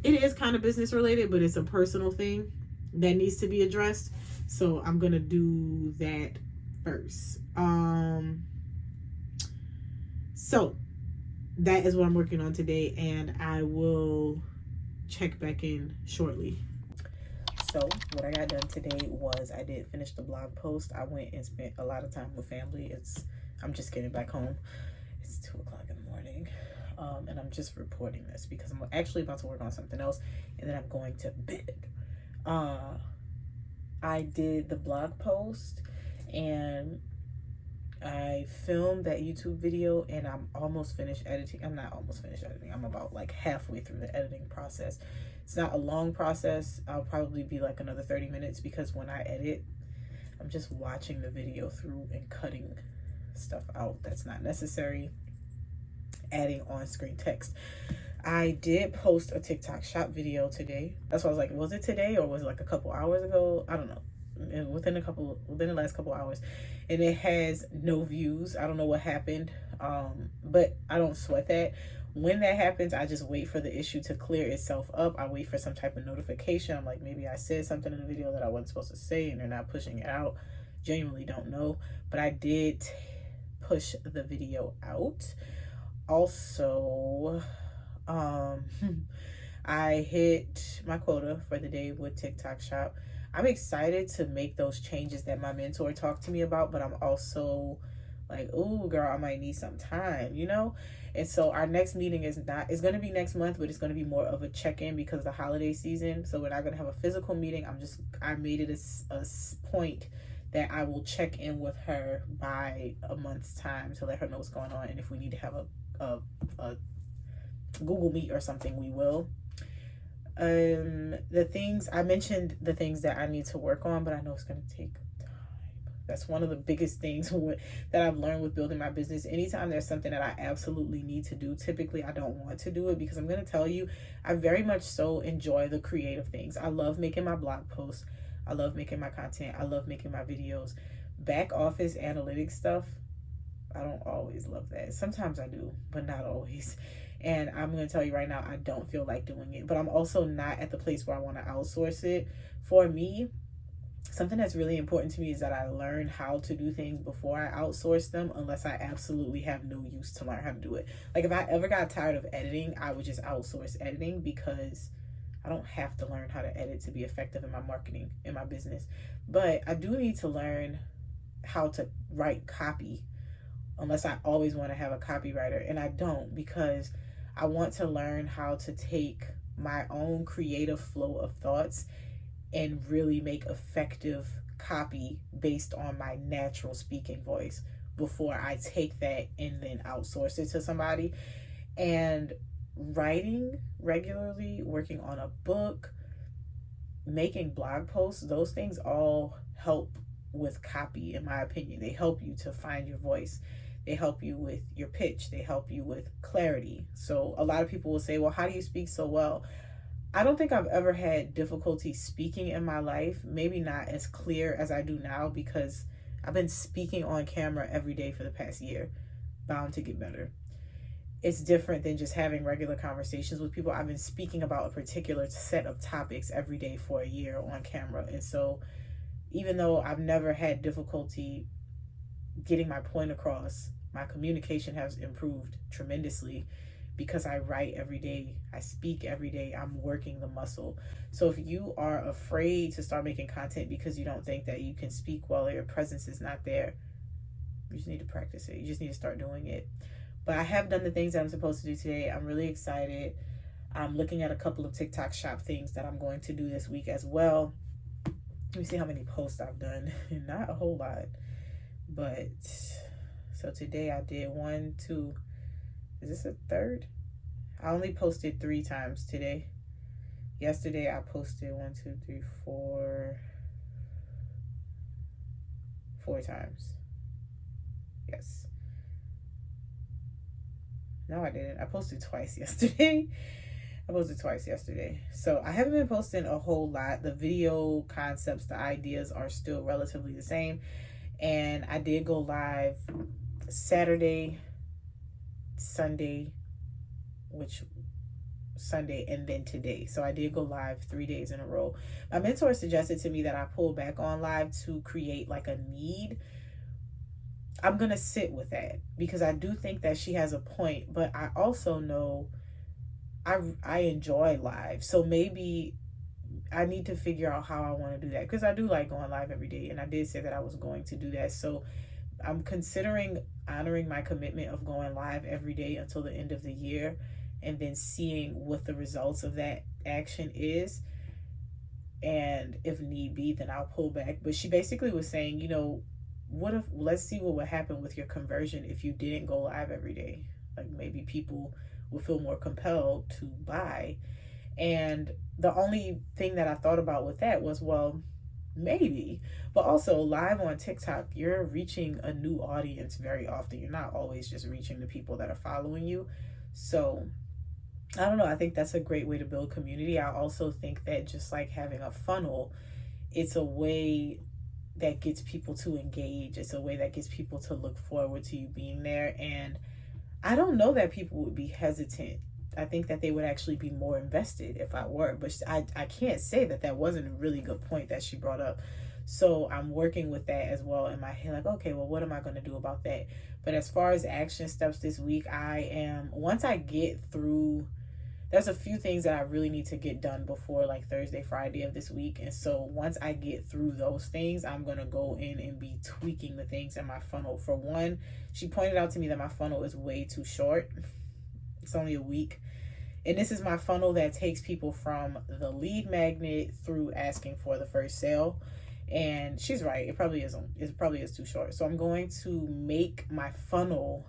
it is kind of business related, but it's a personal thing that needs to be addressed. So I'm going to do that first. So that is what I'm working on today, and I will check back in shortly. So what I got done today was I did finish the blog post. I went and spent a lot of time with family. I'm just getting back home. It's 2 o'clock in the morning. And I'm just reporting this because I'm actually about to work on something else, and then I'm going to bed. I did the blog post, and I filmed that YouTube video, and I'm almost finished editing. I'm not almost finished editing. I'm about like halfway through the editing process. It's not a long process. I'll probably be like another 30 minutes because when I edit, I'm just watching the video through and cutting stuff out that's not necessary, adding on-screen text. I did post a TikTok shop video today. That's why I was like, was it today or was it like a couple hours ago? I don't know. Within the last couple hours, and it has no views. I don't know what happened, but I don't sweat that. When that happens, I just wait for the issue to clear itself up. I wait for some type of notification. I'm like, maybe I said something in the video that I wasn't supposed to say and they're not pushing it out. Genuinely don't know, but I did push the video out. Also, I hit my quota for the day with TikTok shop. I'm excited to make those changes that my mentor talked to me about, but I'm also like, oh girl, I might need some time, you know? And so our next meeting it's going to be next month, but it's going to be more of a check-in because of the holiday season. So we're not going to have a physical meeting. I made it a point that I will check in with her by a month's time to let her know what's going on. And if we need to have a Google Meet or something, we will. The things I mentioned, the things that I need to work on, but I know it's going to take time. That's one of the biggest things that I've learned with building my business. Anytime there's something that I absolutely need to do, typically I don't want to do it because I'm going to tell you, I very much so enjoy the creative things. I love making my blog posts. I love making my content. I love making my videos. Back office analytics stuff, I don't always love that. Sometimes I do, but not always. And I'm going to tell you right now, I don't feel like doing it, but I'm also not at the place where I want to outsource it. For me, something that's really important to me is that I learn how to do things before I outsource them, unless I absolutely have no use to learn how to do it. Like if I ever got tired of editing, I would just outsource editing because I don't have to learn how to edit to be effective in my marketing, in my business. But I do need to learn how to write copy, unless I always want to have a copywriter, and I don't, because I want to learn how to take my own creative flow of thoughts and really make effective copy based on my natural speaking voice before I take that and then outsource it to somebody. And writing regularly, working on a book, making blog posts, those things all help with copy, in my opinion. They help you to find your voice. They help you with your pitch. They help you with clarity. So a lot of people will say, well, how do you speak so well? I don't think I've ever had difficulty speaking in my life. Maybe not as clear as I do now because I've been speaking on camera every day for the past year. Bound to get better. It's different than just having regular conversations with people. I've been speaking about a particular set of topics every day for a year on camera. And so even though I've never had difficulty getting my point across, my communication has improved tremendously because I write every day, I speak every day, I'm working the muscle. So if you are afraid to start making content because you don't think that you can speak well or your presence is not there, you just need to practice it. You just need to start doing it. But I have done the things that I'm supposed to do today. I'm really excited. I'm looking at a couple of TikTok shop things that I'm going to do this week as well. Let me see how many posts I've done. Not a whole lot. But so today I did 1, 2, is this a third? I only posted 3 times today. Yesterday I posted 1, 2, 3, 4 times. Yes. No, I didn't. I posted twice yesterday. So I haven't been posting a whole lot. The video concepts, the ideas are still relatively the same. And I did go live Saturday, Sunday, and then today. So I did go live 3 days in a row. My mentor suggested to me that I pull back on live to create like a need. I'm going to sit with that because I do think that she has a point, but I also know I enjoy live. So maybe I need to figure out how I want to do that because I do like going live every day. And I did say that I was going to do that. So I'm considering honoring my commitment of going live every day until the end of the year and then seeing what the results of that action is. And if need be, then I'll pull back. But she basically was saying, let's see what would happen with your conversion if you didn't go live every day. Like maybe people will feel more compelled to buy. And the only thing that I thought about with that was, well, maybe, but also live on TikTok, you're reaching a new audience very often. You're not always just reaching the people that are following you. So I don't know. I think that's a great way to build community. I also think that just like having a funnel, it's a way that gets people to engage. It's a way that gets people to look forward to you being there. And I don't know that people would be hesitant. I think that they would actually be more invested if I were. But I can't say that that wasn't a really good point that she brought up. So I'm working with that as well in my head. Like, okay, well, what am I going to do about that? But as far as action steps this week, once I get through, there's a few things that I really need to get done before like Thursday, Friday of this week. And so once I get through those things, I'm going to go in and be tweaking the things in my funnel. For one, she pointed out to me that my funnel is way too short. It's only a week. And this is my funnel that takes people from the lead magnet through asking for the first sale. And she's right. It probably is too short. So I'm going to make my funnel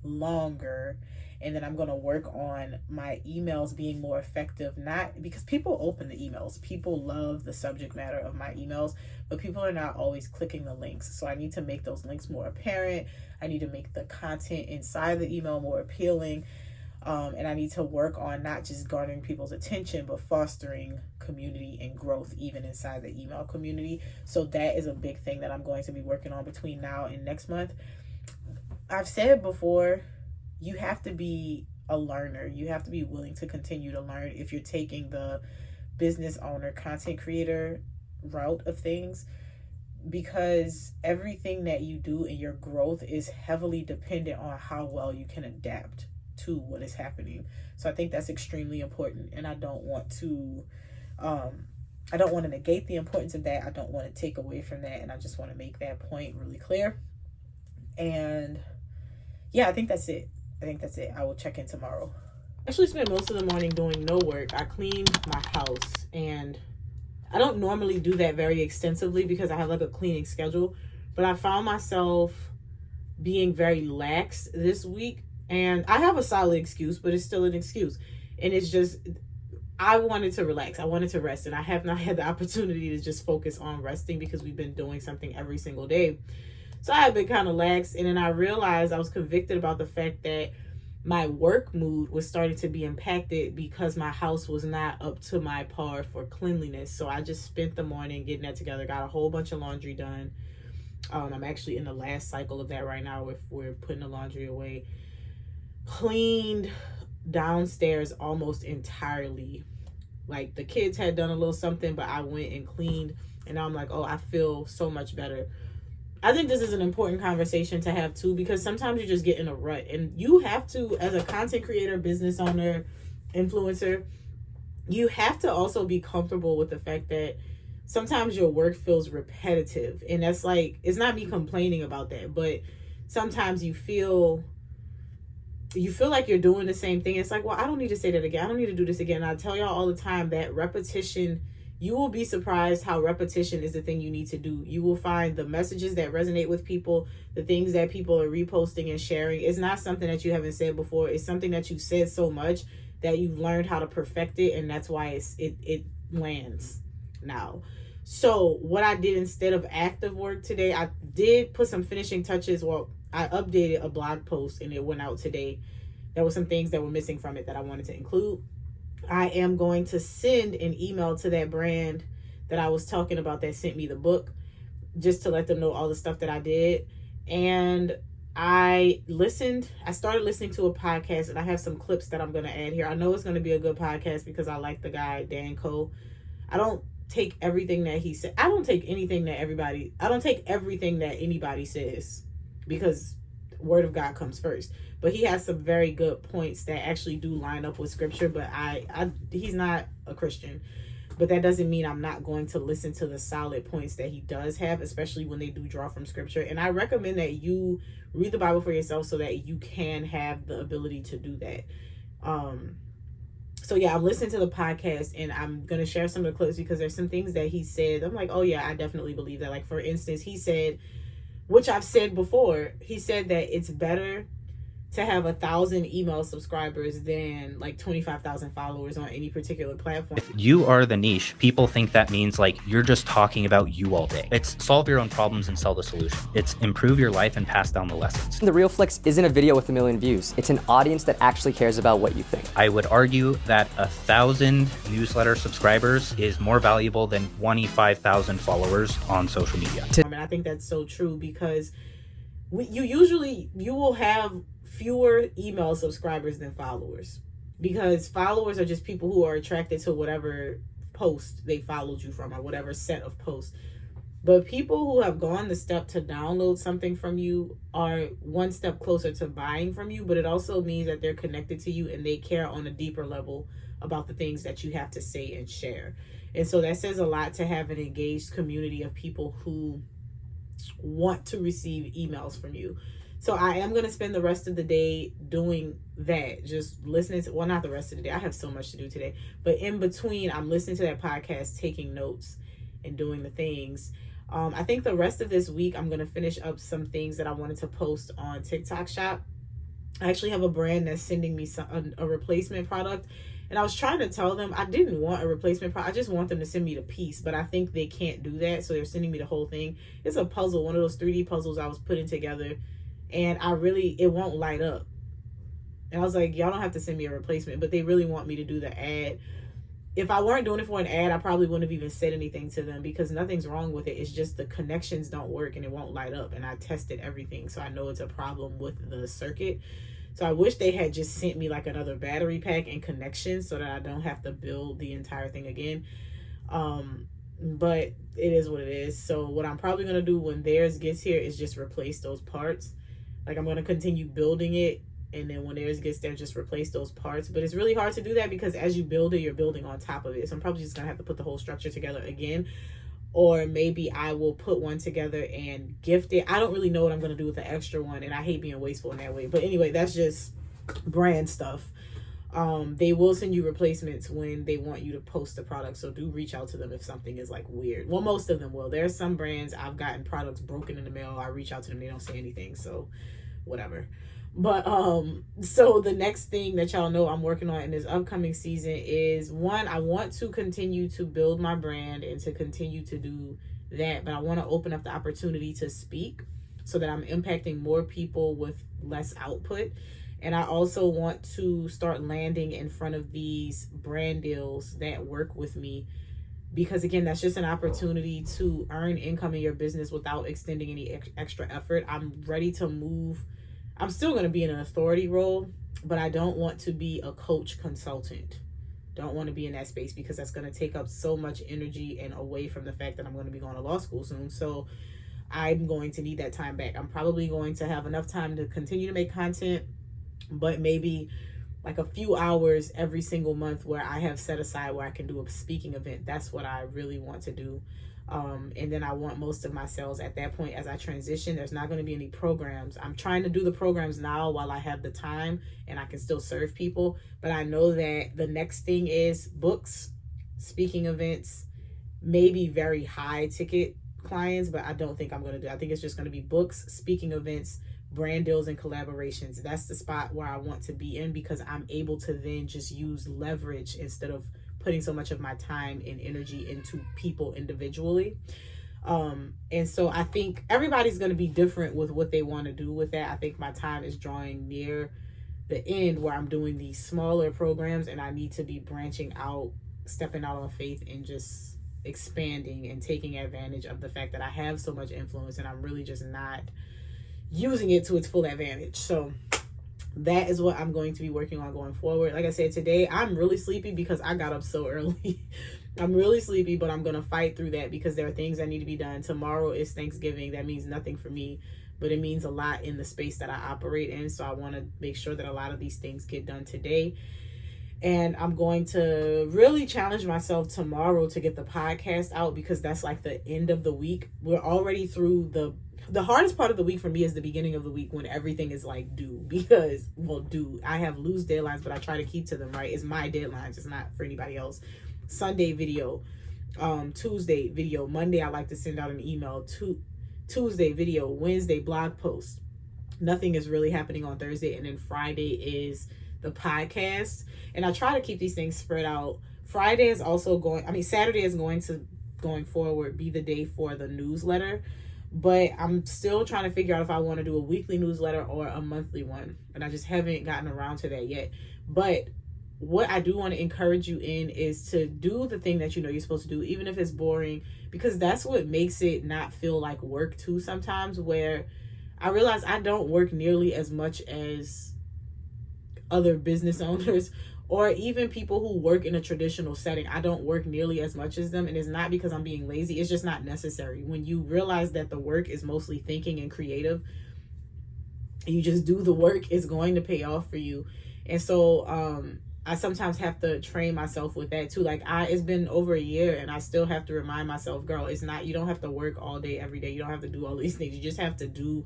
longer. And then I'm going to work on my emails being more effective. Not because people open the emails. People love the subject matter of my emails, but people are not always clicking the links. So I need to make those links more apparent. I need to make the content inside the email more appealing. And I need to work on not just garnering people's attention, but fostering community and growth even inside the email community. So that is a big thing that I'm going to be working on between now and next month. I've said before, you have to be a learner. You have to be willing to continue to learn if you're taking the business owner, content creator route of things, because everything that you do in your growth is heavily dependent on how well you can adapt to what is happening. So I think that's extremely important, and I don't want to negate the importance of that. I don't want to take away from that, and I just want to make that point really clear. And yeah, I think that's it. I will check in tomorrow. I actually spent most of the morning doing no work. I cleaned my house, and I don't normally do that very extensively because I have like a cleaning schedule, but I found myself being very lax this week. And I have a solid excuse, but it's still an excuse. And it's just, I wanted to relax. I wanted to rest. And I have not had the opportunity to just focus on resting because we've been doing something every single day. So I have been kind of lax. And then I realized I was convicted about the fact that my work mood was starting to be impacted because my house was not up to my par for cleanliness. So I just spent the morning getting that together, got a whole bunch of laundry done. I'm actually in the last cycle of that right now if we're putting the laundry away. Cleaned downstairs almost entirely. Like the kids had done a little something, but I went and cleaned, and now I'm like, oh, I feel so much better. I think this is an important conversation to have too, because sometimes you just get in a rut, and you have to, as a content creator, business owner, influencer, you have to also be comfortable with the fact that sometimes your work feels repetitive. And that's like, it's not me complaining about that, but sometimes you feel like you're doing the same thing. It's like, well, I don't need to say that again. I don't need to do this again. I tell y'all all the time that repetition, you will be surprised how repetition is the thing you need to do. You will find the messages that resonate with people, the things that people are reposting and sharing. It's not something that you haven't said before. It's something that you've said so much that you've learned how to perfect it. And that's why it lands now. So what I did instead of active work today, I did put some finishing touches. Well, I updated a blog post and it went out today. There were some things that were missing from it that I wanted to include. I am going to send an email to that brand that I was talking about that sent me the book, just to let them know all the stuff that I did. And I started listening to a podcast, and I have some clips that I'm going to add here. I know it's going to be a good podcast because I like the guy, Dan Koe. I don't take everything that he said. I don't take everything that anybody says, because word of God comes first. But he has some very good points that actually do line up with scripture. But he's not a Christian. But that doesn't mean I'm not going to listen to the solid points that he does have, especially when they do draw from scripture. And I recommend that you read the Bible for yourself so that you can have the ability to do that. So yeah, I'm listening to the podcast, and I'm going to share some of the clips because there's some things that he said. I'm like, oh yeah, I definitely believe that. Like, for instance, he said, which I've said before. He said that it's better to have 1,000 email subscribers than like 25,000 followers on any particular platform. If you are the niche, people think that means like you're just talking about you all day. It's solve your own problems and sell the solution. It's improve your life and pass down the lessons. The Real Flex isn't a video with 1 million views. It's an audience that actually cares about what you think. I would argue that 1,000 newsletter subscribers is more valuable than 25,000 followers on social media. And I think that's so true, because you will have fewer email subscribers than followers, because followers are just people who are attracted to whatever post they followed you from or whatever set of posts. But people who have gone the step to download something from you are one step closer to buying from you, but it also means that they're connected to you and they care on a deeper level about the things that you have to say and share. And so that says a lot, to have an engaged community of people who want to receive emails from you. So I am going to spend the rest of the day doing that, just listening to, well, not the rest of the day, I have so much to do today, but in between, I'm listening to that podcast, taking notes and doing the things. I think the rest of this week, I'm going to finish up some things that I wanted to post on TikTok Shop. I actually have a brand that's sending me a replacement product. And I was trying to tell them I didn't want a replacement product. I just want them to send me the piece, but I think they can't do that. So they're sending me the whole thing. It's a puzzle, one of those 3D puzzles I was putting together. And it won't light up. And I was like, y'all don't have to send me a replacement, but they really want me to do the ad. If I weren't doing it for an ad, I probably wouldn't have even said anything to them, because nothing's wrong with it. It's just the connections don't work and it won't light up. And I tested everything, so I know it's a problem with the circuit. So I wish they had just sent me like another battery pack and connections so that I don't have to build the entire thing again. But it is what it is. So what I'm probably going to do when theirs gets here is just replace those parts. Like, I'm going to continue building it, and then when theirs gets there, just replace those parts. But it's really hard to do that, because as you build it, you're building on top of it. So I'm probably just going to have to put the whole structure together again. Or maybe I will put one together and gift it. I don't really know what I'm going to do with the extra one, and I hate being wasteful in that way. But anyway, that's just brand stuff. They will send you replacements when they want you to post the product. So do reach out to them if something is like weird. Well, most of them will. There's some brands I've gotten products broken in the mail. I reach out to them. They don't say anything. So whatever. But so the next thing that y'all know I'm working on in this upcoming season is, one, I want to continue to build my brand and to continue to do that. But I want to open up the opportunity to speak so that I'm impacting more people with less output. And I also want to start landing in front of these brand deals that work with me, because again, that's just an opportunity to earn income in your business without extending any extra effort. I'm ready to move. I'm still going to be in an authority role, but I don't want to be a coach consultant. Don't want to be in that space, because that's going to take up so much energy and away from the fact that I'm going to be going to law school soon. So I'm going to need that time back. I'm probably going to have enough time to continue to make content, but maybe like a few hours every single month where I have set aside where I can do a speaking event. That's what I really want to do. And then I want most of my sales at that point. As I transition, there's not going to be any programs. I'm trying to do the programs now while I have the time and I can still serve people. But I know that the next thing is books, speaking events, maybe very high ticket clients, but I don't think I'm going to do. I think it's just going to be books, speaking events, brand deals, and collaborations. That's the spot where I want to be in, because I'm able to then just use leverage instead of putting so much of my time and energy into people individually. And so I think everybody's going to be different with what they want to do with that. I think my time is drawing near the end where I'm doing these smaller programs, and I need to be branching out, stepping out on faith, and just expanding and taking advantage of the fact that I have so much influence and I'm really just not using it to its full advantage. So that is what I'm going to be working on going forward. Like I said, today I'm really sleepy because I got up so early. I'm really sleepy, but I'm going to fight through that because there are things that need to be done. Tomorrow is Thanksgiving. That means nothing for me, but it means a lot in the space that I operate in. So I want to make sure that a lot of these things get done today. And I'm going to really challenge myself tomorrow to get the podcast out, because that's like the end of the week. We're already through the hardest part of the week for me is the beginning of the week when everything is like due, because, well, I have loose deadlines, but I try to keep to them, right? It's my deadlines. It's not for anybody else. Sunday video, Tuesday video, Monday I like to send out an email, Tuesday video, Wednesday blog post. Nothing is really happening on Thursday, and then Friday is the podcast. And I try to keep these things spread out. Saturday is going forward be the day for the newsletter, but I'm still trying to figure out if I want to do a weekly newsletter or a monthly one, and I just haven't gotten around to that yet. But what I do want to encourage you in is to do the thing that you know you're supposed to do, even if it's boring, because that's what makes it not feel like work too sometimes, where I realize I don't work nearly as much as other business owners or even people who work in a traditional setting. I don't work nearly as much as them, and it's not because I'm being lazy. It's just not necessary. When you realize that the work is mostly thinking and creative, and you just do the work, it's going to pay off for you. And so I sometimes have to train myself with that too. Like it's been over a year and I still have to remind myself, girl, you don't have to work all day, every day. You don't have to do all these things. You just have to do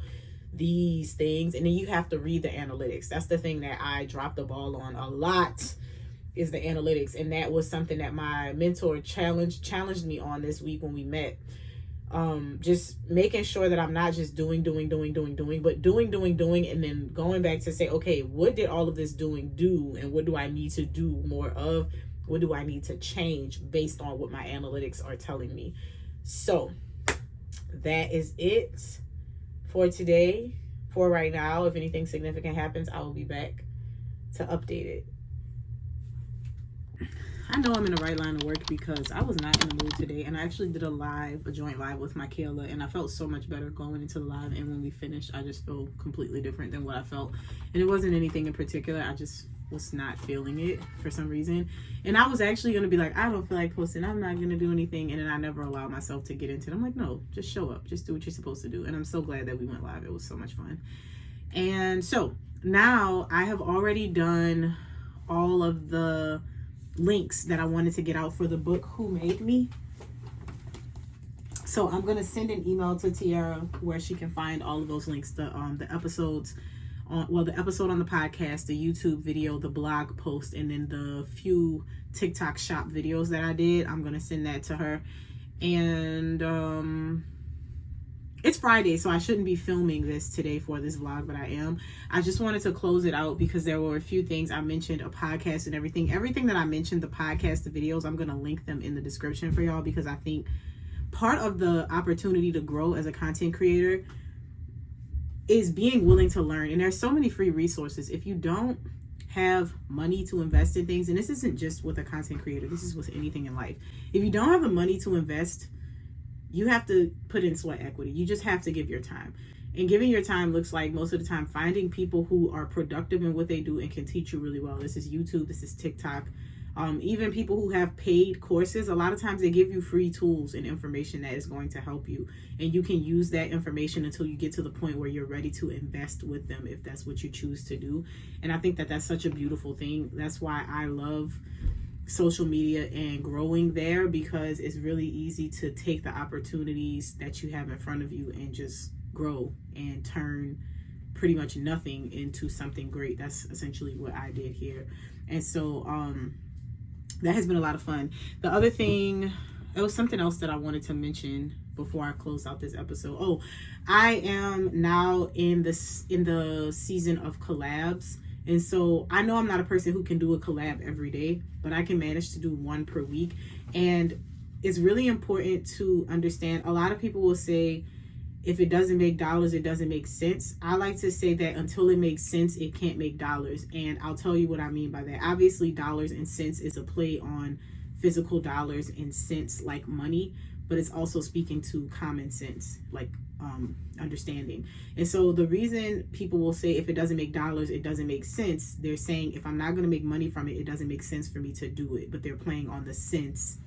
these things, and then you have to read the analytics. That's the thing that I dropped the ball on a lot, is the analytics. And that was something that my mentor challenged me on this week when we met. Just making sure that I'm not just doing, but doing, and then going back to say, okay, what did all of this doing do, and what do I need to do more of? What do I need to change based on what my analytics are telling me? So that is it for today. For right now, if anything significant happens, I will be back to update it. I know I'm in the right line of work because I was not in the mood today, and I actually did a joint live with Michaela, and I felt so much better going into the live, and when we finished, I just feel completely different than what I felt. And it wasn't anything in particular, I just was not feeling it for some reason. And I was actually going to be like, I don't feel like posting, I'm not going to do anything, and then I never allowed myself to get into it. I'm like, no, just show up, just do what you're supposed to do. And I'm so glad that we went live. It was so much fun. And so now I have already done all of the links that I wanted to get out for the book Who Made Me. So I'm going to send an email to Tiara where she can find all of those links, the episodes the episode on the podcast, the YouTube video, the blog post, and then the few TikTok shop videos that I did. I'm going to send that to her. And it's Friday, so I shouldn't be filming this today for this vlog, but I am. I just wanted to close it out because there were a few things I mentioned, a podcast and everything. Everything that I mentioned, the podcast, the videos, I'm going to link them in the description for y'all, because I think part of the opportunity to grow as a content creator is being willing to learn. And there's so many free resources. If you don't have money to invest in things, and this isn't just with a content creator, this is with anything in life. If you don't have the money to invest, you have to put in sweat equity. You just have to give your time. And giving your time looks like, most of the time, finding people who are productive in what they do and can teach you really well. This is YouTube, this is TikTok. Even people who have paid courses, a lot of times they give you free tools and information that is going to help you. And you can use that information until you get to the point where you're ready to invest with them, if that's what you choose to do. And I think that that's such a beautiful thing. That's why I love social media and growing there, because it's really easy to take the opportunities that you have in front of you and just grow and turn pretty much nothing into something great. That's essentially what I did here. And so that has been a lot of fun. The other thing, it was something else that I wanted to mention before I close out this episode. Oh, I am now in the season of collabs. And so I know I'm not a person who can do a collab every day, but I can manage to do one per week. And it's really important to understand. A lot of people will say, if it doesn't make dollars, it doesn't make sense. I like to say that until it makes sense, it can't make dollars. And I'll tell you what I mean by that. Obviously, dollars and cents is a play on physical dollars and cents like money, but it's also speaking to common sense, like understanding. And so the reason people will say, if it doesn't make dollars, it doesn't make sense, they're saying, if I'm not going to make money from it, it doesn't make sense for me to do it. But they're playing on the sense.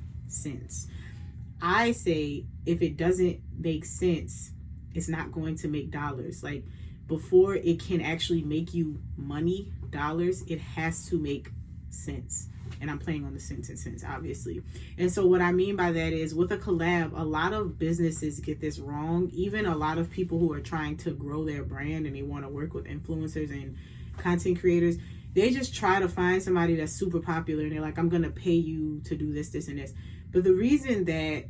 I say, if it doesn't make sense, it's not going to make dollars. Like, before it can actually make you money, dollars, it has to make sense. And I'm playing on the sense, obviously. And so what I mean by that is, with a collab, a lot of businesses get this wrong. Even a lot of people who are trying to grow their brand and they want to work with influencers and content creators, they just try to find somebody that's super popular and they're like, I'm going to pay you to do this, this, and this. But the reason that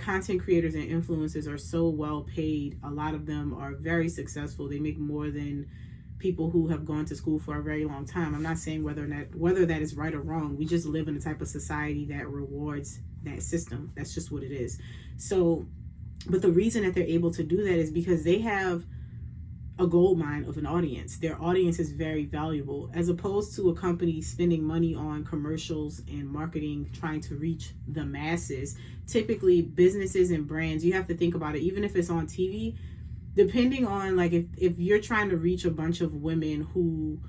content creators and influencers are so well paid. A lot of them are very successful. They make more than people who have gone to school for a very long time. I'm not saying whether that is right or wrong. We just live in a type of society that rewards that system. That's just what it is. So, but the reason that they're able to do that is because they have a gold mine of an audience. Their audience is very valuable, as opposed to a company spending money on commercials and marketing trying to reach the masses. Typically, businesses and brands, you have to think about it, even if it's on TV, depending on, like, if you're trying to reach a bunch of women who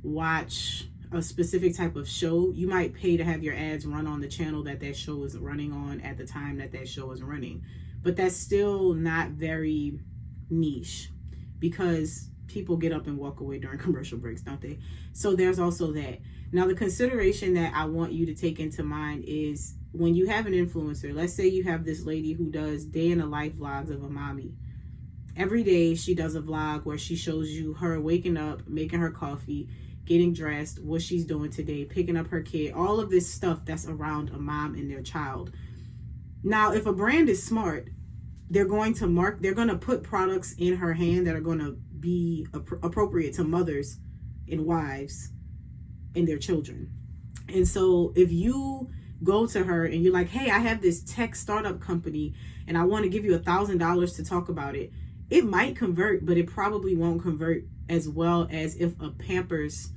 watch a specific type of show, you might pay to have your ads run on the channel that show is running on at the time that show is running. But that's still not very niche, because people get up and walk away during commercial breaks, don't they? So there's also that. Now, the consideration that I want you to take into mind is when you have an influencer, let's say you have this lady who does day in the life vlogs of a mommy. Every day she does a vlog where she shows you her waking up, making her coffee, getting dressed, what she's doing today, picking up her kid, all of this stuff that's around a mom and their child. Now, if a brand is smart, they're going to put products in her hand that are going to be appropriate to mothers and wives and their children. And so if you go to her and you're like, hey, I have this tech startup company and I want to give you $1,000 to talk about it, it might convert, but it probably won't convert as well as if Pampers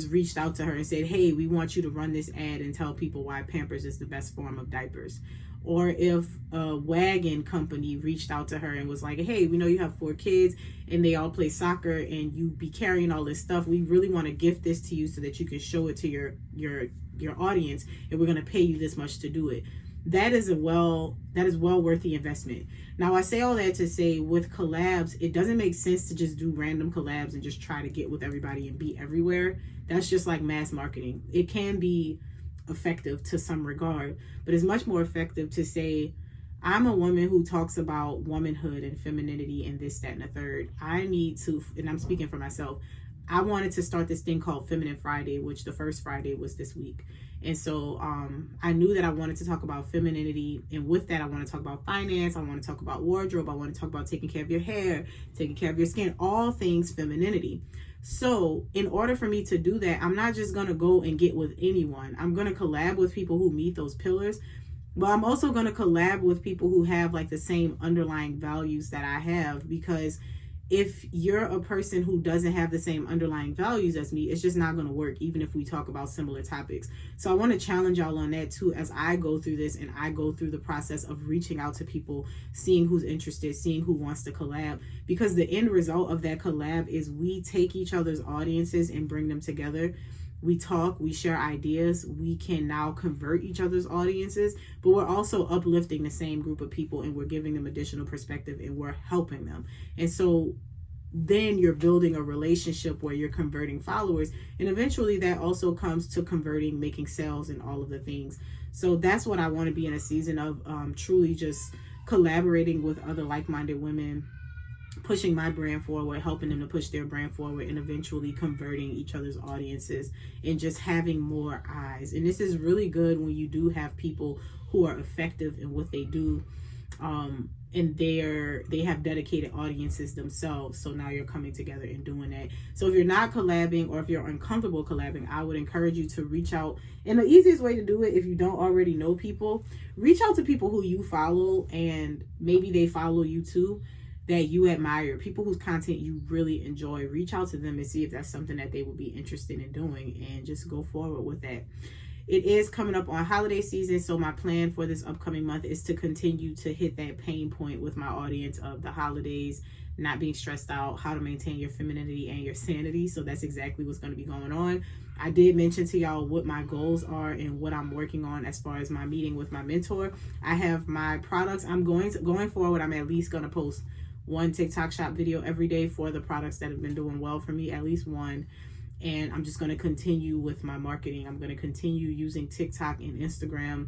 reached out to her and said, hey, we want you to run this ad and tell people why Pampers is the best form of diapers. Or if a wagon company reached out to her and was like, hey, we know you have 4 kids and they all play soccer and you be carrying all this stuff. We really want to gift this to you so that you can show it to your audience, and we're going to pay you this much to do it. That is well worth the investment. Now, I say all that to say, with collabs, it doesn't make sense to just do random collabs and just try to get with everybody and be everywhere. That's just like mass marketing. It can be effective to some regard, but it's much more effective to say, I'm a woman who talks about womanhood and femininity and this, that, and the third. I need to, and I'm speaking for myself, I wanted to start this thing called Feminine Friday, which the first Friday was this week. And so I knew that I wanted to talk about femininity, and with that I want to talk about finance, I want to talk about wardrobe, I want to talk about taking care of your hair, taking care of your skin, all things femininity. So in order for me to do that, I'm not just going to go and get with anyone. I'm going to collab with people who meet those pillars, but I'm also going to collab with people who have like the same underlying values that I have, because if you're a person who doesn't have the same underlying values as me, it's just not going to work, even if we talk about similar topics. So I want to challenge y'all on that too, as I go through this and I go through the process of reaching out to people, seeing who's interested, seeing who wants to collab, because the end result of that collab is we take each other's audiences and bring them together. We talk, we share ideas, we can now convert each other's audiences, but we're also uplifting the same group of people and we're giving them additional perspective and we're helping them. And so then you're building a relationship where you're converting followers, and eventually that also comes to converting, making sales, and all of the things. So that's what I want to be in a season of, truly just collaborating with other like-minded women, pushing my brand forward, helping them to push their brand forward, and eventually converting each other's audiences and just having more eyes. And this is really good when you do have people who are effective in what they do, and they have dedicated audiences themselves. So now you're coming together and doing that. So if you're not collabing, or if you're uncomfortable collabing, I would encourage you to reach out. And the easiest way to do it, if you don't already know people, reach out to people who you follow and maybe they follow you too, that you admire, people whose content you really enjoy. Reach out to them and see if that's something that they would be interested in doing, and just go forward with that. It is coming up on holiday season, so my plan for this upcoming month is to continue to hit that pain point with my audience of the holidays, not being stressed out, how to maintain your femininity and your sanity. So that's exactly what's going to be going on. I did mention to y'all what my goals are and what I'm working on as far as my meeting with my mentor. I have my products. I'm going forward, I'm at least going to post one TikTok shop video every day for the products that have been doing well for me, at least one. And I'm just going to continue with my marketing. I'm going to continue using TikTok and Instagram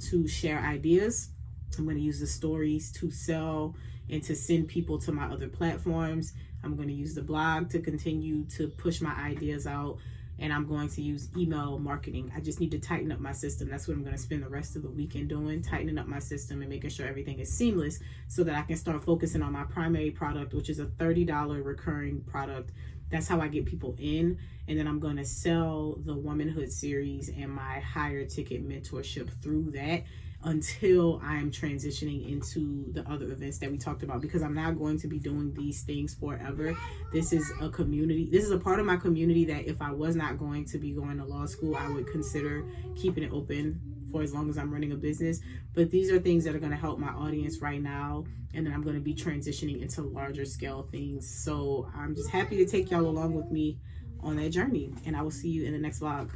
to share ideas. I'm going to use the stories to sell and to send people to my other platforms. I'm going to use the blog to continue to push my ideas out. and I'm going to use email marketing. I just need to tighten up my system. That's what I'm going to spend the rest of the weekend doing, tightening up my system and making sure everything is seamless so that I can start focusing on my primary product, which is a $30 recurring product. That's how I get people in. And then I'm going to sell the Womanhood series and my higher ticket mentorship through that until I'm transitioning into the other events that we talked about, because I'm not going to be doing these things forever. This is a community. This is a part of my community that if I was not going to be going to law school, I would consider keeping it open for as long as I'm running a business. But these are things that are going to help my audience right now. And then I'm going to be transitioning into larger scale things. So I'm just happy to take y'all along with me on that journey. And I will see you in the next vlog.